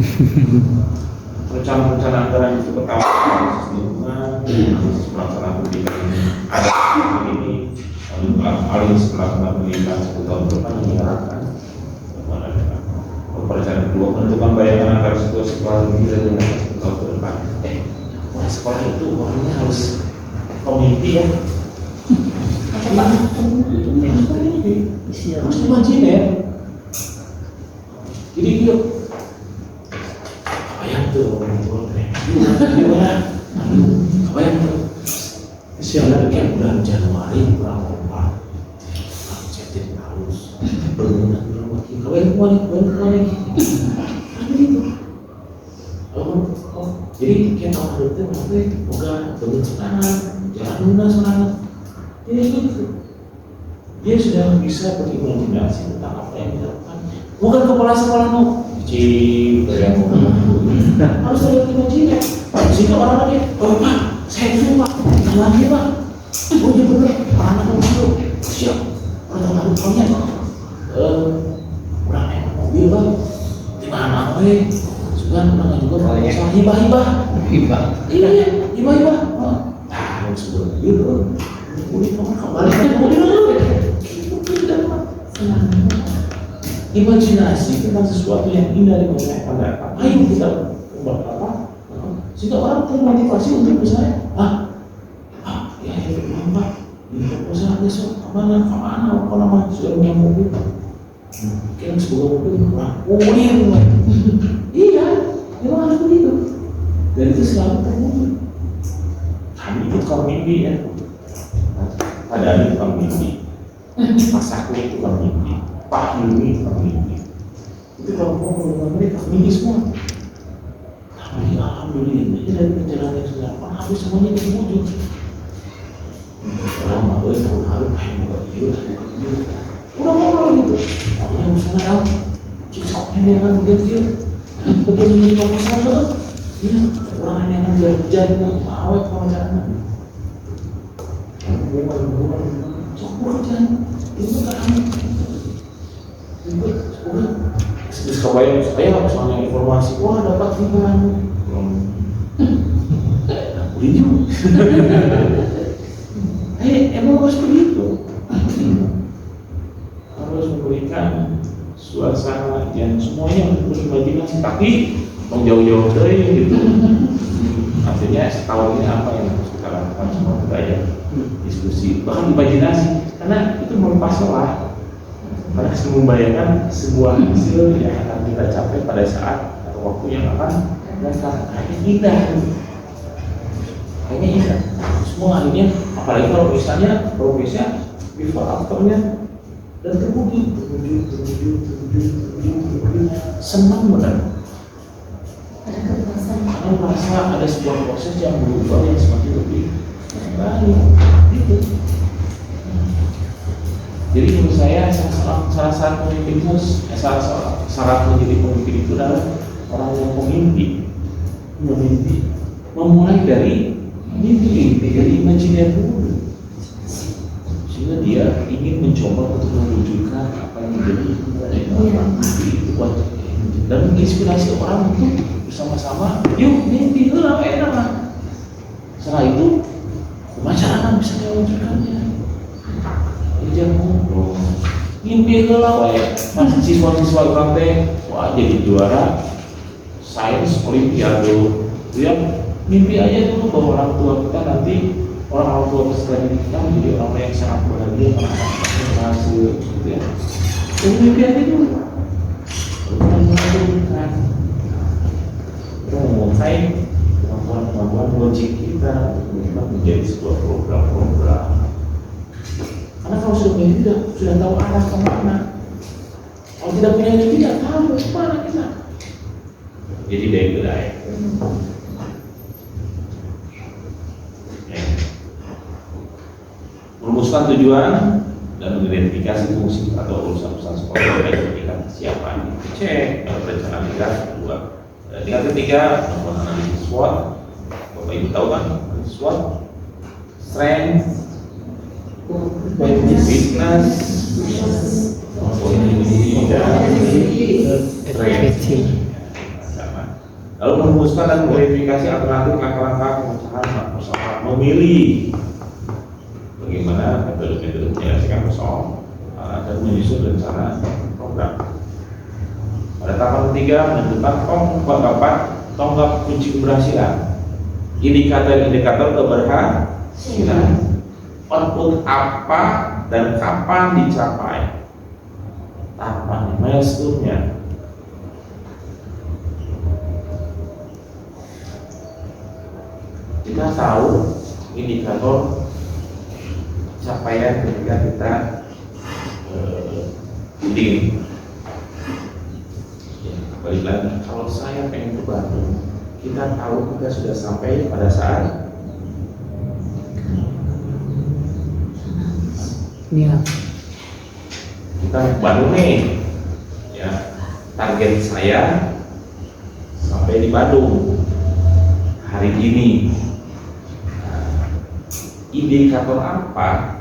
rencana anggaran itu pertama lingkungan, pelaksanaan pendidikan ada ini, lalu pelaksanaan pendidikan 1 tahun depan mengarahkan perencanaan kedua menentukan bayangan antara situasi sekolah ini dan 1 tahun ke depan. Sekolah itu orangnya harus komiti ya. Harus imajiner. Jadi yuk. Apa yang siapa yang bulan Januari kurang lompat cetin harus bangunan lagi kemarin jadi kita harus itu bukan bangun sekarang jangan lunas sekarang jadi itu dia sudah bisa berimajinasi tentang apa yang dilakukan bukan kepala sekolah cik harus ada imajinasi sehingga orang lagi Pak saya dulu Pak lagi Pak oh iya bener anak dulu siap orang punya orang naik mobil Pak di mana weh sekarang orang juga soal hibah iya hibah nah sebelum itu udah kembali ke mobil itu tidak Pak imajinasi tentang sesuatu yang indah di masa yang akan datang. Ayo kita buat apa? Sehingga orang termotivasi untuk misalnya, ya Pak, ini proposal besok kemana? Kalau nama sudah punya mobil, kira sebuah mobil kurang, iya, memang harus begitu. Dan itu selalu terjadi. Kami itu tukang mimpi ya, padahal itu tukang mimpi. Masaku itu tukang mimpi. Pak Yuni tukang mimpi. Itu kalau ngomong mereka mimpi semua. Tapi alhamdulillah ini dari perjalanan yang sudah lama habis semuanya terwujud. Orang mau itu harus udah ngobrol gitu. Orang misalnya kisahnya dengan begitu, begini proposal itu, iya orang yang jadi awet perencanaan. Cukup kan itu kan. Terus kebayang saya misalnya informasi wah dapat hiburan begitu emang harus begitu harus memberikan suasana yang semuanya berimajinasi tapi jauh-jauh dari gitu artinya setahun ini apa yang harus kita lakukan semua kita ya diskusi bahkan imajinasi karena itu melepas lelah karena membayangkan sebuah hasil yang akan kita capai pada saat atau waktu yang akan datang. Kayaknya indah, kayaknya indah. Semua akhirnya, apalagi kalau misalnya progresnya before afternya dan terwujud, senang benar. Ada kepuasan. Karena merasa ada sebuah proses yang berubah yang semakin lebih baik. Gitu. Jadi menurut saya salah satu pemimpin itu syarat menjadi pemimpin itu adalah orang yang memimpi, memulai dari mimpi dari imajiner dulu, sehingga dia ingin mencoba untuk mewujudkan apa yang menjadi mimpi itu buat dan menginspirasi orang untuk bersama-sama, yuk mimpi itu lah enak. Setelah itu masyarakat bisa mewujudkannya. Jangan ngobrol, mimpi lah masih siswa-siswa orang teh, wah jadi juara sains olimpiade, ya mimpi aja dulu bahwa orang tua kita nanti orang tua peserta didik kita menjadi orang yang sangat bahagia karena anak berhasil, gitu ya. Demikian itu menentukan kita menguasai kemampuan logik kita untuk menjadi sebuah program-program. Karena kalau sudah punya tidak sudah tahu arah kemana. Kalau tidak punya ini tidak tahu kemana kita. Jadi baik-baik. Merumuskan tujuan dan mengidentifikasi fungsi atau urusan-urusan sekolah dan memberikan kesiapan. Cek perencanaan tingkat kedua. Tingkat ketiga melakukan analisis SWOT. Bapak Ibu tahu kan analisis SWOT? Strength, weakness, opportunity, dan threat. Lalu merumuskan dan verifikasi alternatif langkah-langkah pemecahan persoalan, memilih bagaimana metode-metode menyelesaikan persoalan dan menyusun rencana program. Pada tahapan ketiga menentukan tonggak kunci keberhasilan, indikator-indikator keberhasilan, output apa dan kapan dicapai, tahapan milestone-nya. Kita tahu indikator capaian ketika kita bidding. Ya, balik lagi, kalau saya pengen ke Bandung, kita tahu kita sudah sampai pada saat kita ke Bandung nih. Ya, target saya sampai di Bandung hari ini. Indikator apa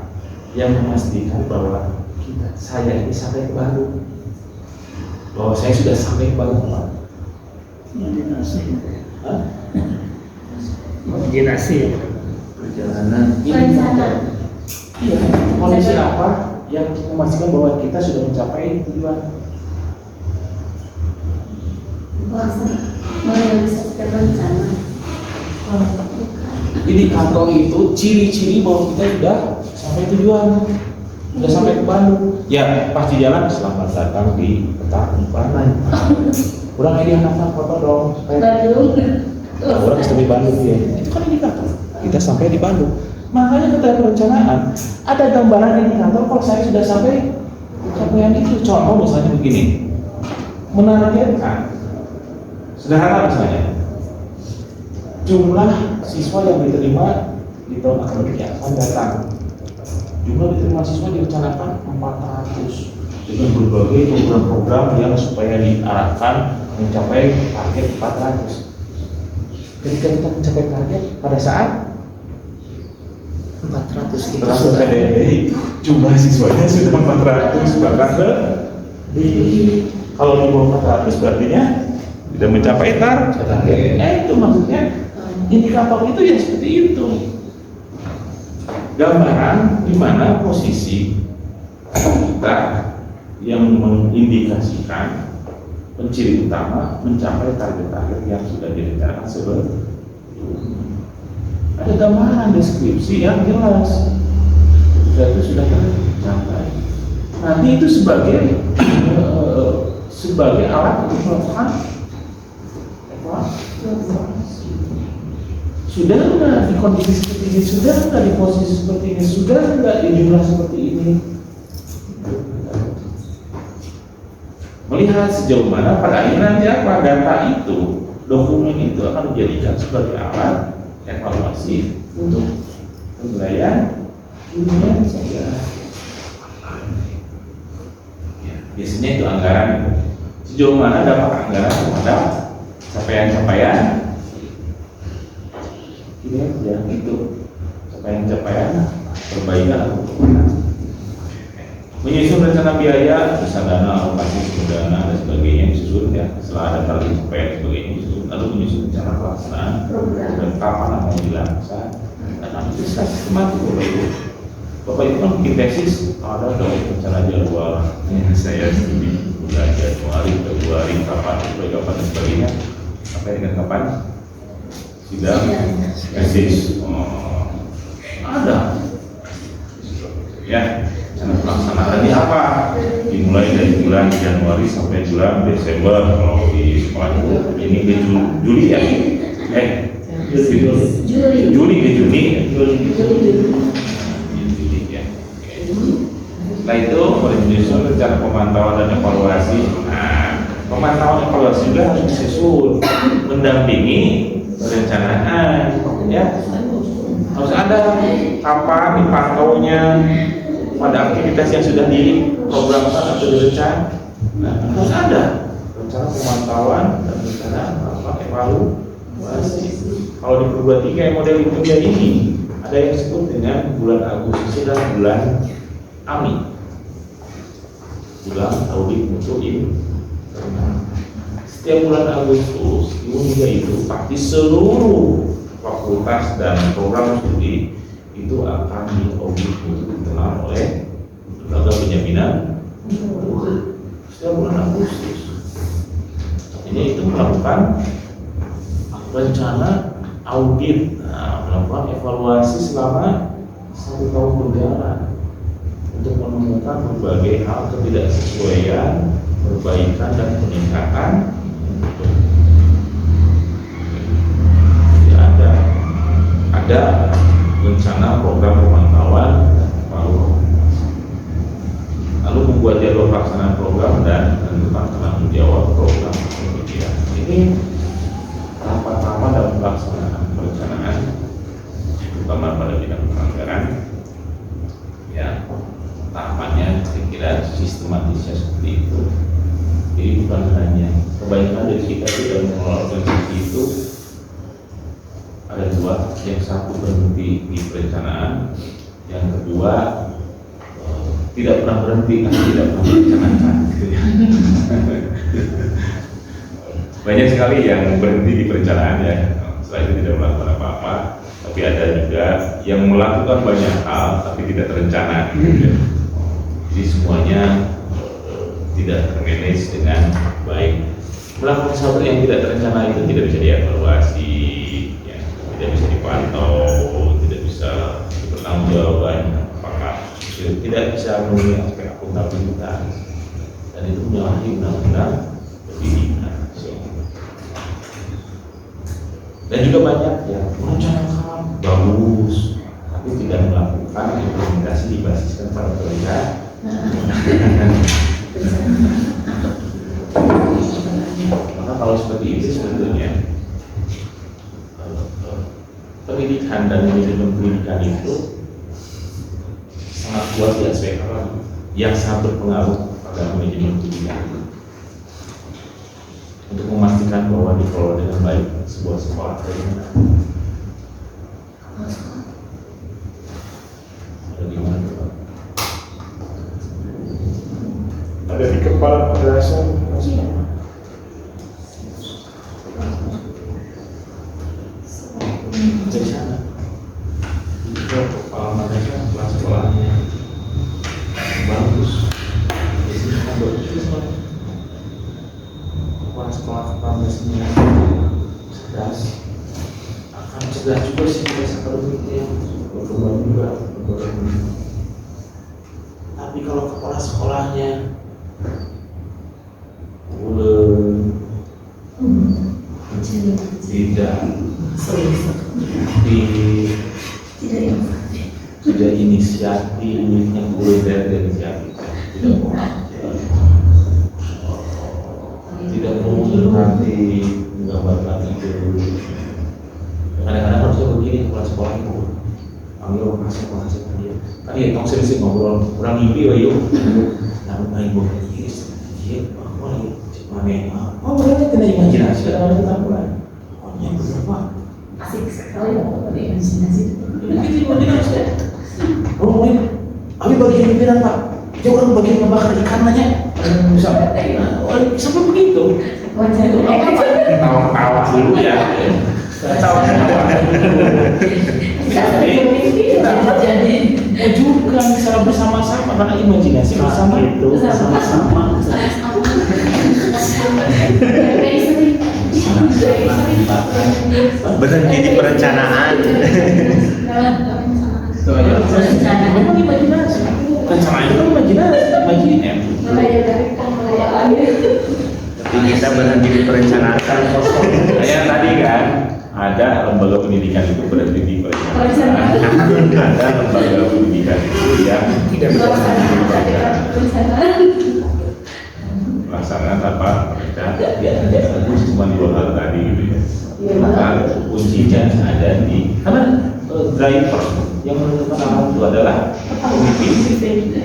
yang memastikan bahwa saya ini sampai ke Bandung, bahwa saya sudah sampai ke Bandung? Imajinasi perjalanan rencana. Iya, kondisi apa yang memastikan bahwa kita sudah mencapai tujuan? Merealisasikan rencana. Indikator itu ciri-ciri bahwa kita sudah sampai tujuan, sudah sampai ke Bandung. Ya, pasti jalan selamat datang di kota Bandung. Kurang ini anak foto dong. Bandung. Nah, orang sampai Bandung ya. Itu kan indikator. Kita sampai di Bandung. Makanya ketika perencanaan ada gambaran indikator kalau saya sudah sampai capaian itu. Contoh misalnya begini, menargetkan sederhana misalnya jumlah siswa yang diterima di tahun akademik yang akan datang. Jumlah diterima siswa direncanakan 400 dengan berbagai program-program yang supaya diarahkan mencapai target 400. Ketika kita mencapai target pada saat 400 itu setelah sudah PDB jumlah siswanya sudah 400, bahkan lebih. Kalau di bawah 400 berarti tidak mencapai target. Itu maksudnya indikator itu yang seperti itu. Gambaran di mana posisi kita yang mengindikasikan penciri utama mencapai target-target yang sudah direncanakan sebelumnya. Ada gambaran deskripsi yang jelas. Itu sudah tercapai. Nanti itu sebagai alat untuk melakukan evaluasi. Sudah enggak di kondisi seperti ini? Sudah enggak di posisi seperti ini? Sudah enggak di jumlah seperti ini? Melihat sejauh mana pada akhirnya nanti apa data itu, dokumen itu akan dijadikan sebagai alat evaluasi untuk penilaian kinerja saja. Ya, biasanya itu anggaran. Sejauh mana dampak anggaran terhadap capaian-capaian kinerja itu, capaian-capaian perbaikan atau perubahan. Menyusun rencana biaya, bisa dana, alokasi sumber dana dan sebagainya disusun ya. Setelah ada target capaian dan sebagainya disusun, lalu menyusun rencana pelaksanaan dan kapan akan dilaksanakan dan analisis sistematik Bapak Ibu kan bikin tesis, ada dong rencana jadwal yang saya studi bulan Januari, Februari, kapan dan sebagainya. Sampai dengan kapan? Sidang tesis. Ada. Ya. Rencana pelaksanaannya apa? Dimulai dari bulan Januari sampai bulan Desember. Kalau di sekolah itu ini ke Juli ya? Juli ke Juni ya? Juli ya. Setelah itu boleh menyusun rencana pemantauan dan evaluasi. Nah, pemantauan evaluasi juga harus disusun mendampingi perencanaan ya. Harus ada kapan dipantaunya pada aktivitas yang sudah diprogramkan atau direncanakan. Nah, harus ada rencana pemantauan dan rencana evaluasi. Kalau di perguruan tinggi yang model itu ini ada yang disebut dengan bulan Agustus dan bulan AMI, bulan audit mutu internal. Setiap bulan Agustus itu pasti seluruh fakultas dan program studi itu akan diaudit mutu internal oleh lembaga penjaminan setiap bulan Agustus. Ini itu melakukan rencana audit, melakukan evaluasi selama 1 tahun berjalan untuk menemukan berbagai hal ketidaksesuaian, perbaikan dan peningkatan. Jadi ada rencana program pemantauan lalu membuat jadwal pelaksanaan program dan menentukan tanggung jawab program pembiayaan. Ini tahapan-tahapan dalam pelaksanaan perencanaan, terutama pada bidang anggaran. Ya, tahapannya saya kira sistematisnya seperti itu. Jadi bukan hanya kebaikan dari kita dalam mengelola organisasi itu ada dua, yang satu berhenti di perencanaan, yang kedua tidak pernah berhenti karena tidak pernah merencanakan. Gitu ya. Banyak sekali yang berhenti di perencanaan ya, setelah itu tidak melakukan apa-apa. Tapi ada juga yang melakukan banyak hal tapi tidak terencana. Gitu ya. Jadi semuanya tidak termanage dengan baik. Melakukan sesuatu yang tidak terencana itu tidak bisa dievaluasi, ya, tidak bisa dipantau, tidak bisa dipertanggungjawabkan, apakah tidak bisa memenuhi aspek akuntabilitas, dan itu menyalahi undang-undang pendidikan. Dan juga banyak yang merencanakan bagus, tapi tidak melakukan implementasi dibasiskan pada perencanaan. Maka kalau seperti itu sebetulnya pendidikan dan manajemen pendidikan itu sangat kuat di aspek yang sangat berpengaruh pada manajemen pendidikan untuk memastikan bahwa dikelola dengan baik sebuah sekolah ternyata. Ada di mana Pak? Ada di kepala madrasah dari sana. Itu kepala madrasah kelas sekolahnya bagus. Di sini kan bagus. Kepala sekolah madrasahnya cerdas. Akan cerdas juga sih akademiknya, berkembang juga. Tapi kalau kepala sekolahnya tidak inisiatif yang boleh dari inisiatif, tidak mau nanti menggambarkan itu. Kadang-kadang harusnya begini kepala sekolah itu panggil lokasi dia kan ya kamu sering ngobrol kurang mimpi wa yuk namun main buat iya apa lagi mana berarti kena imajinasi kadang-kadang kita mulai pokoknya berapa Asik sekali kalau imajinasi itu. begitu imajinasi ngomongin abi bagian pimpinan Pak dia orang bagian ngebakar ikan nanya sampai begitu tawa dulu ya jadi juga secara bersama-sama karena imajinasi bersama itu bersama-sama berhenti di perencanaan. memang imajinasi rencana itu kan imajinasi Kita berhenti di perencanaan. Kayak tadi kan, ada lembaga pendidikan itu berhenti di perencanaan. Ada lembaga pendidikan itu yang tidak pelaksanaan apa mereka tidak bagus cuma dua hal tadi gitu ya. Maka kuncinya ada di karena driver yang menentukan arah itu adalah pemimpin.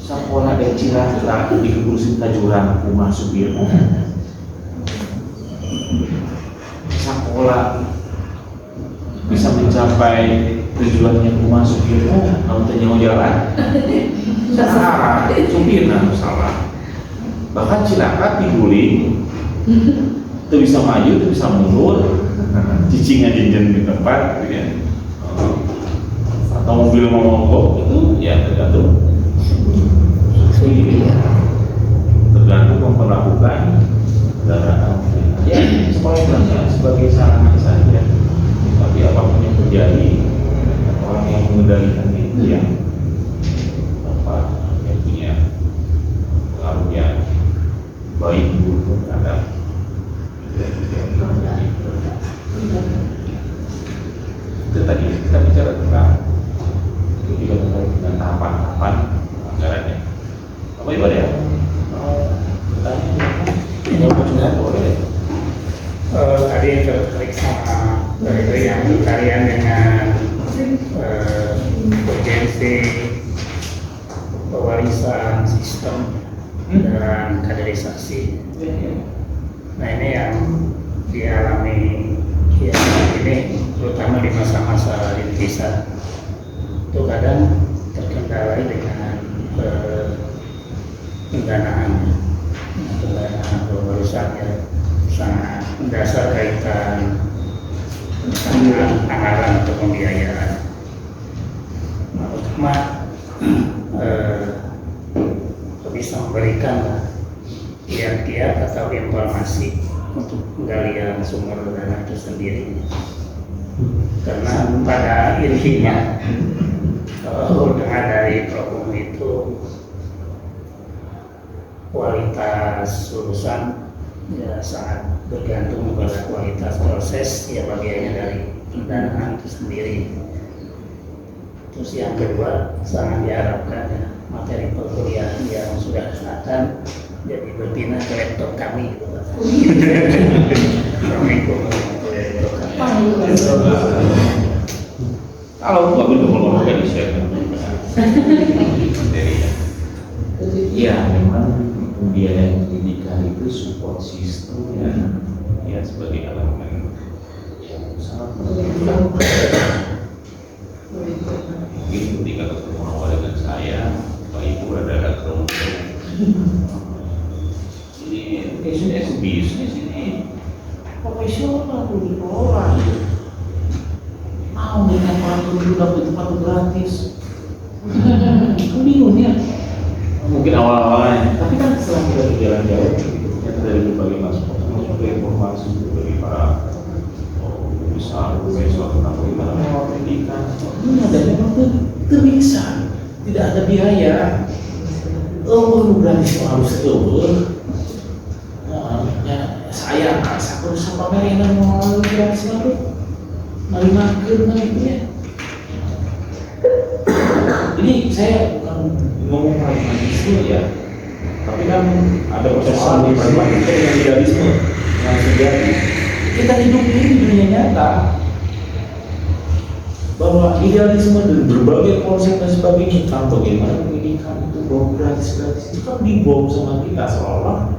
Sekolah dari Cilacap di Kursi Tajuran Umar Subirno. Sekolah bisa mencapai tujuannya Umar Subirno kalau ternyata jalan. Salah, supirnya salah. Bahkan Cilacap diguling, itu bisa maju, itu bisa mundur, cicingan jenjen di tempat, gitu ya. Atau mobil mau mogok itu ya tergantung. Tergantung memperlakukan kendaraan. Ya, semuanya sebagai sarana saja. Tapi apapun yang terjadi, orang yang mengendalikan itu yang punya pengaruh yang baik buruk terhadap itu tadi kita bicara tentang itu juga terkait dengan tahapan-tahapan anggarannya. Apa ibadah ya? Bertanya boleh. Tadi tertarik sama dari yang kalian dengan urgensi pewarisan sistem dan kaderisasi. Nah ini yang dialami ya ini terutama di masa-masa rintisan itu kadang terkendala dengan pendanaan perusahaan ya sangat mendasar kaitan dengan anggaran atau pembiayaan. Nah, Utma bisa memberikan kiat-kiat atau informasi untuk penggalian sumber dana itu sendiri, karena pada intinya dengan dari program itu kualitas lulusan ya sangat bergantung pada kualitas proses ya bagiannya dari pendanaan itu sendiri. Terus yang kedua sangat diharapkan ya, materi perkuliahan yang sudah kelihatan jadi berpindah ke laptop kami. Kalau nggak betul kalau nggak di share materinya. Iya, memang pembiayaan pendidikan itu support system ya sebagai elemen yang sangat menentukan. Mungkin ketika ketemu awal dengan saya, Pak Ibu ada kerugian. Ini education as a business ini profesional tuh orang. Mau dengan orang tuh dapat tempat gratis. Bingung ya. Mungkin awal-awalnya, tapi kan setelah kita berjalan jauh, ternyata dari berbagai masukan, informasi dari para besar, profesor tentang bagaimana mengelola pendidikan. Ini ada memang itu bisa, tidak ada biaya. Gratis harus saya harus sama mereka mau gratis itu, mari makan gitu ya. Jadi saya bukan ngomong pragmatisme ya, tapi kan ada persoalan di pragmatisme dengan idealisme yang terjadi. Kita hidup ini di dunia nyata, bahwa idealisme dan berbagai konsep dan sebagainya tentang bagaimana pendidikan itu bom gratis itu kan dibom sama kita seolah-olah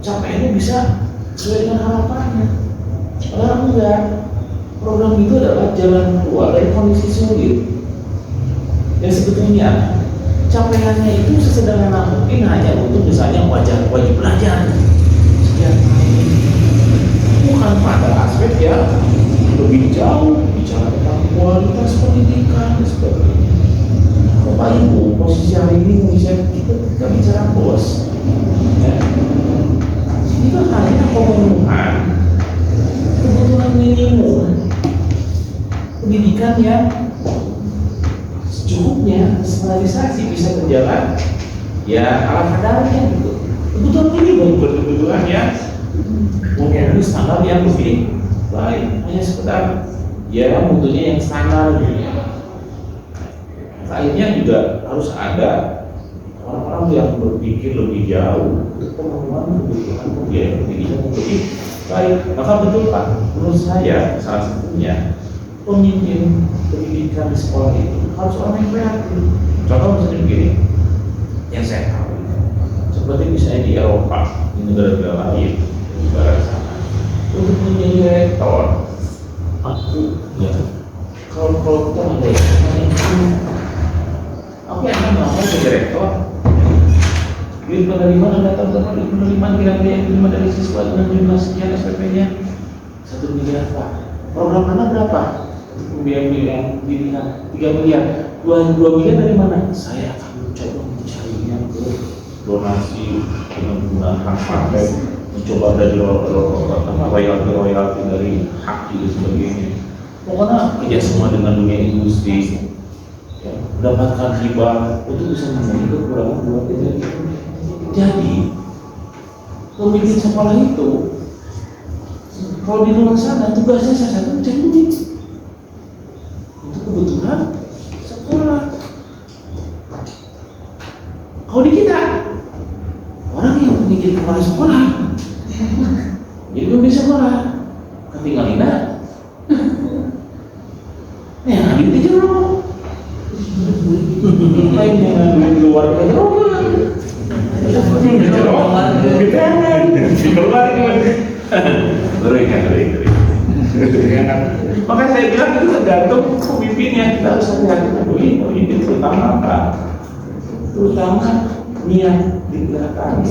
capaiannya bisa sesuai dengan harapannya. Padahal enggak. Program itu adalah jalan keluar dari kondisi sulit. Yang sebetulnya capaiannya itu sesederhana mungkin hanya untuk misalnya wajib belajar sekian tahun, bukan pada aspek yang lebih jauh bicara tentang kualitas pendidikan dan sebagainya. Bapak Ibu, posisi hari ini kita bicara bos ya. Itu hanya pemenuhan kebutuhan minimum pendidikan yang secukupnya, standarisasi bisa berjalan ya ala kadarnya gitu. kebutuhan ini bukan kebutuhan yang memenuhi standar yang lebih baik, hanya sekedar ya mutunya yang standar gitu ya. Akhirnya juga harus ada orang-orang yang berpikir lebih jauh untuk pemenuhan kebutuhan pembiayaan pendidikan yang lebih baik. Maka betul Pak, menurut saya salah satunya pemimpin pendidikan di sekolah itu harus orang yang kreatif. Contoh misalnya begini, yang saya tahu seperti misalnya di Eropa, di negara-negara lain, di barat sana, untuk menjadi rektor, aku ya kalau kita ada aku yang mau jadi rektor, duit penerimaan datang sama duit penerimaan kira-kira yang diterima dari siswa dengan jumlah sekian SPP-nya 1 miliar Pak. Program mana berapa? Pembiayaan pendidikan 3 miliar. 2 miliar dari mana? Saya akan mencoba mencarinya ke donasi dengan menggunakan hak paten, mencoba dari royalti dari hak dan sebagainya. Pokoknya kerja semua dengan dunia industri, ya, mendapatkan riba untuk bisa memenuhi kekurangan buat kita. Jadi pemimpin sekolah itu kalau di luar sana tugasnya salah satu mencari duit untuk kebutuhan sekolah. Kalau di kita orang yang menjadi kepala sekolah jadi pemimpin sekolah ketinggalan yang ada di jeruk lain dengan duit luar jeruk makanya saya bilang itu tergantung pemimpinnya. Kita harus hati-hati pemimpin terutama apa? Terutama niat di belakang.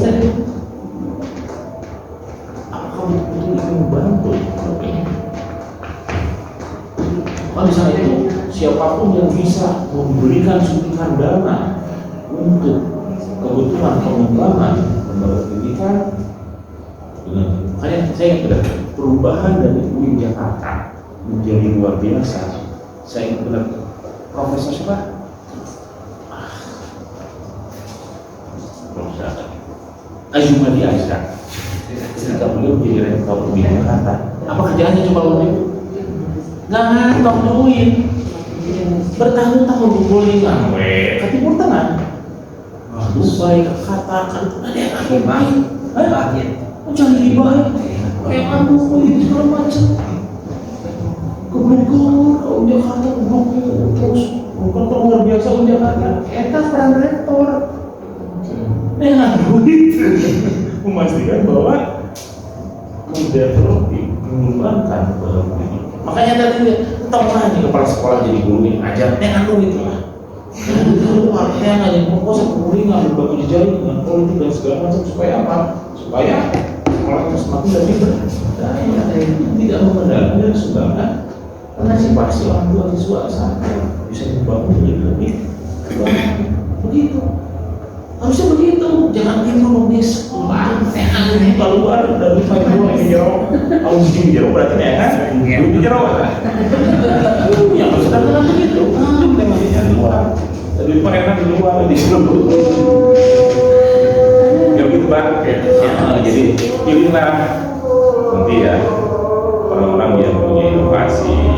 Apakah betul ingin membantu? Kalau misalnya itu siapapun yang bisa memberikan suntikan dana untuk kebutuhan pengembangan lembaga pendidikan, makanya saya ingat perubahan dari UIN Jakarta menjadi luar biasa. Saya ingat benar Profesor siapa? Profesor Azumadi Azhar. Ketika beliau menjadi rektor UIN Jakarta, apa kerjaannya coba lo itu? Nggak ngantok duit, bertahun-tahun bergulingan, katipur tenang. Aduh baik katakan ada yang aku baik, jangan dibaik, kayak aduh ini segala macam. Kebetulan kalau Jakarta terus bukan luar biasa di Jakarta, kita peran rektor. Dengan duit memastikan bahwa mendevelop, mengembangkan ini. Makanya tadi tengah nih kepala sekolah jadi guru yang ajar, dengan duit lah. Dan itu keluar, saya ngajak proposal penguringan berbagai jejaring dengan politik dan segala macam supaya apa? Supaya sekolah itu semakin lebih berdaya, tidak memandang sumbangan, karena pasti orang tua siswa sampai bisa membangun menjadi lebih begitu. Harusnya begitu, jangan kita membeli sekolah, yang keluar dari Pak yang jauh, kalau di jauh berarti ya kan? Di jauh lah. Yang harus kita begitu, temanya di luar. Tapi mereka di luar di seluruh. Ya begitu Pak. Jadi inilah nanti ya orang-orang yang punya inovasi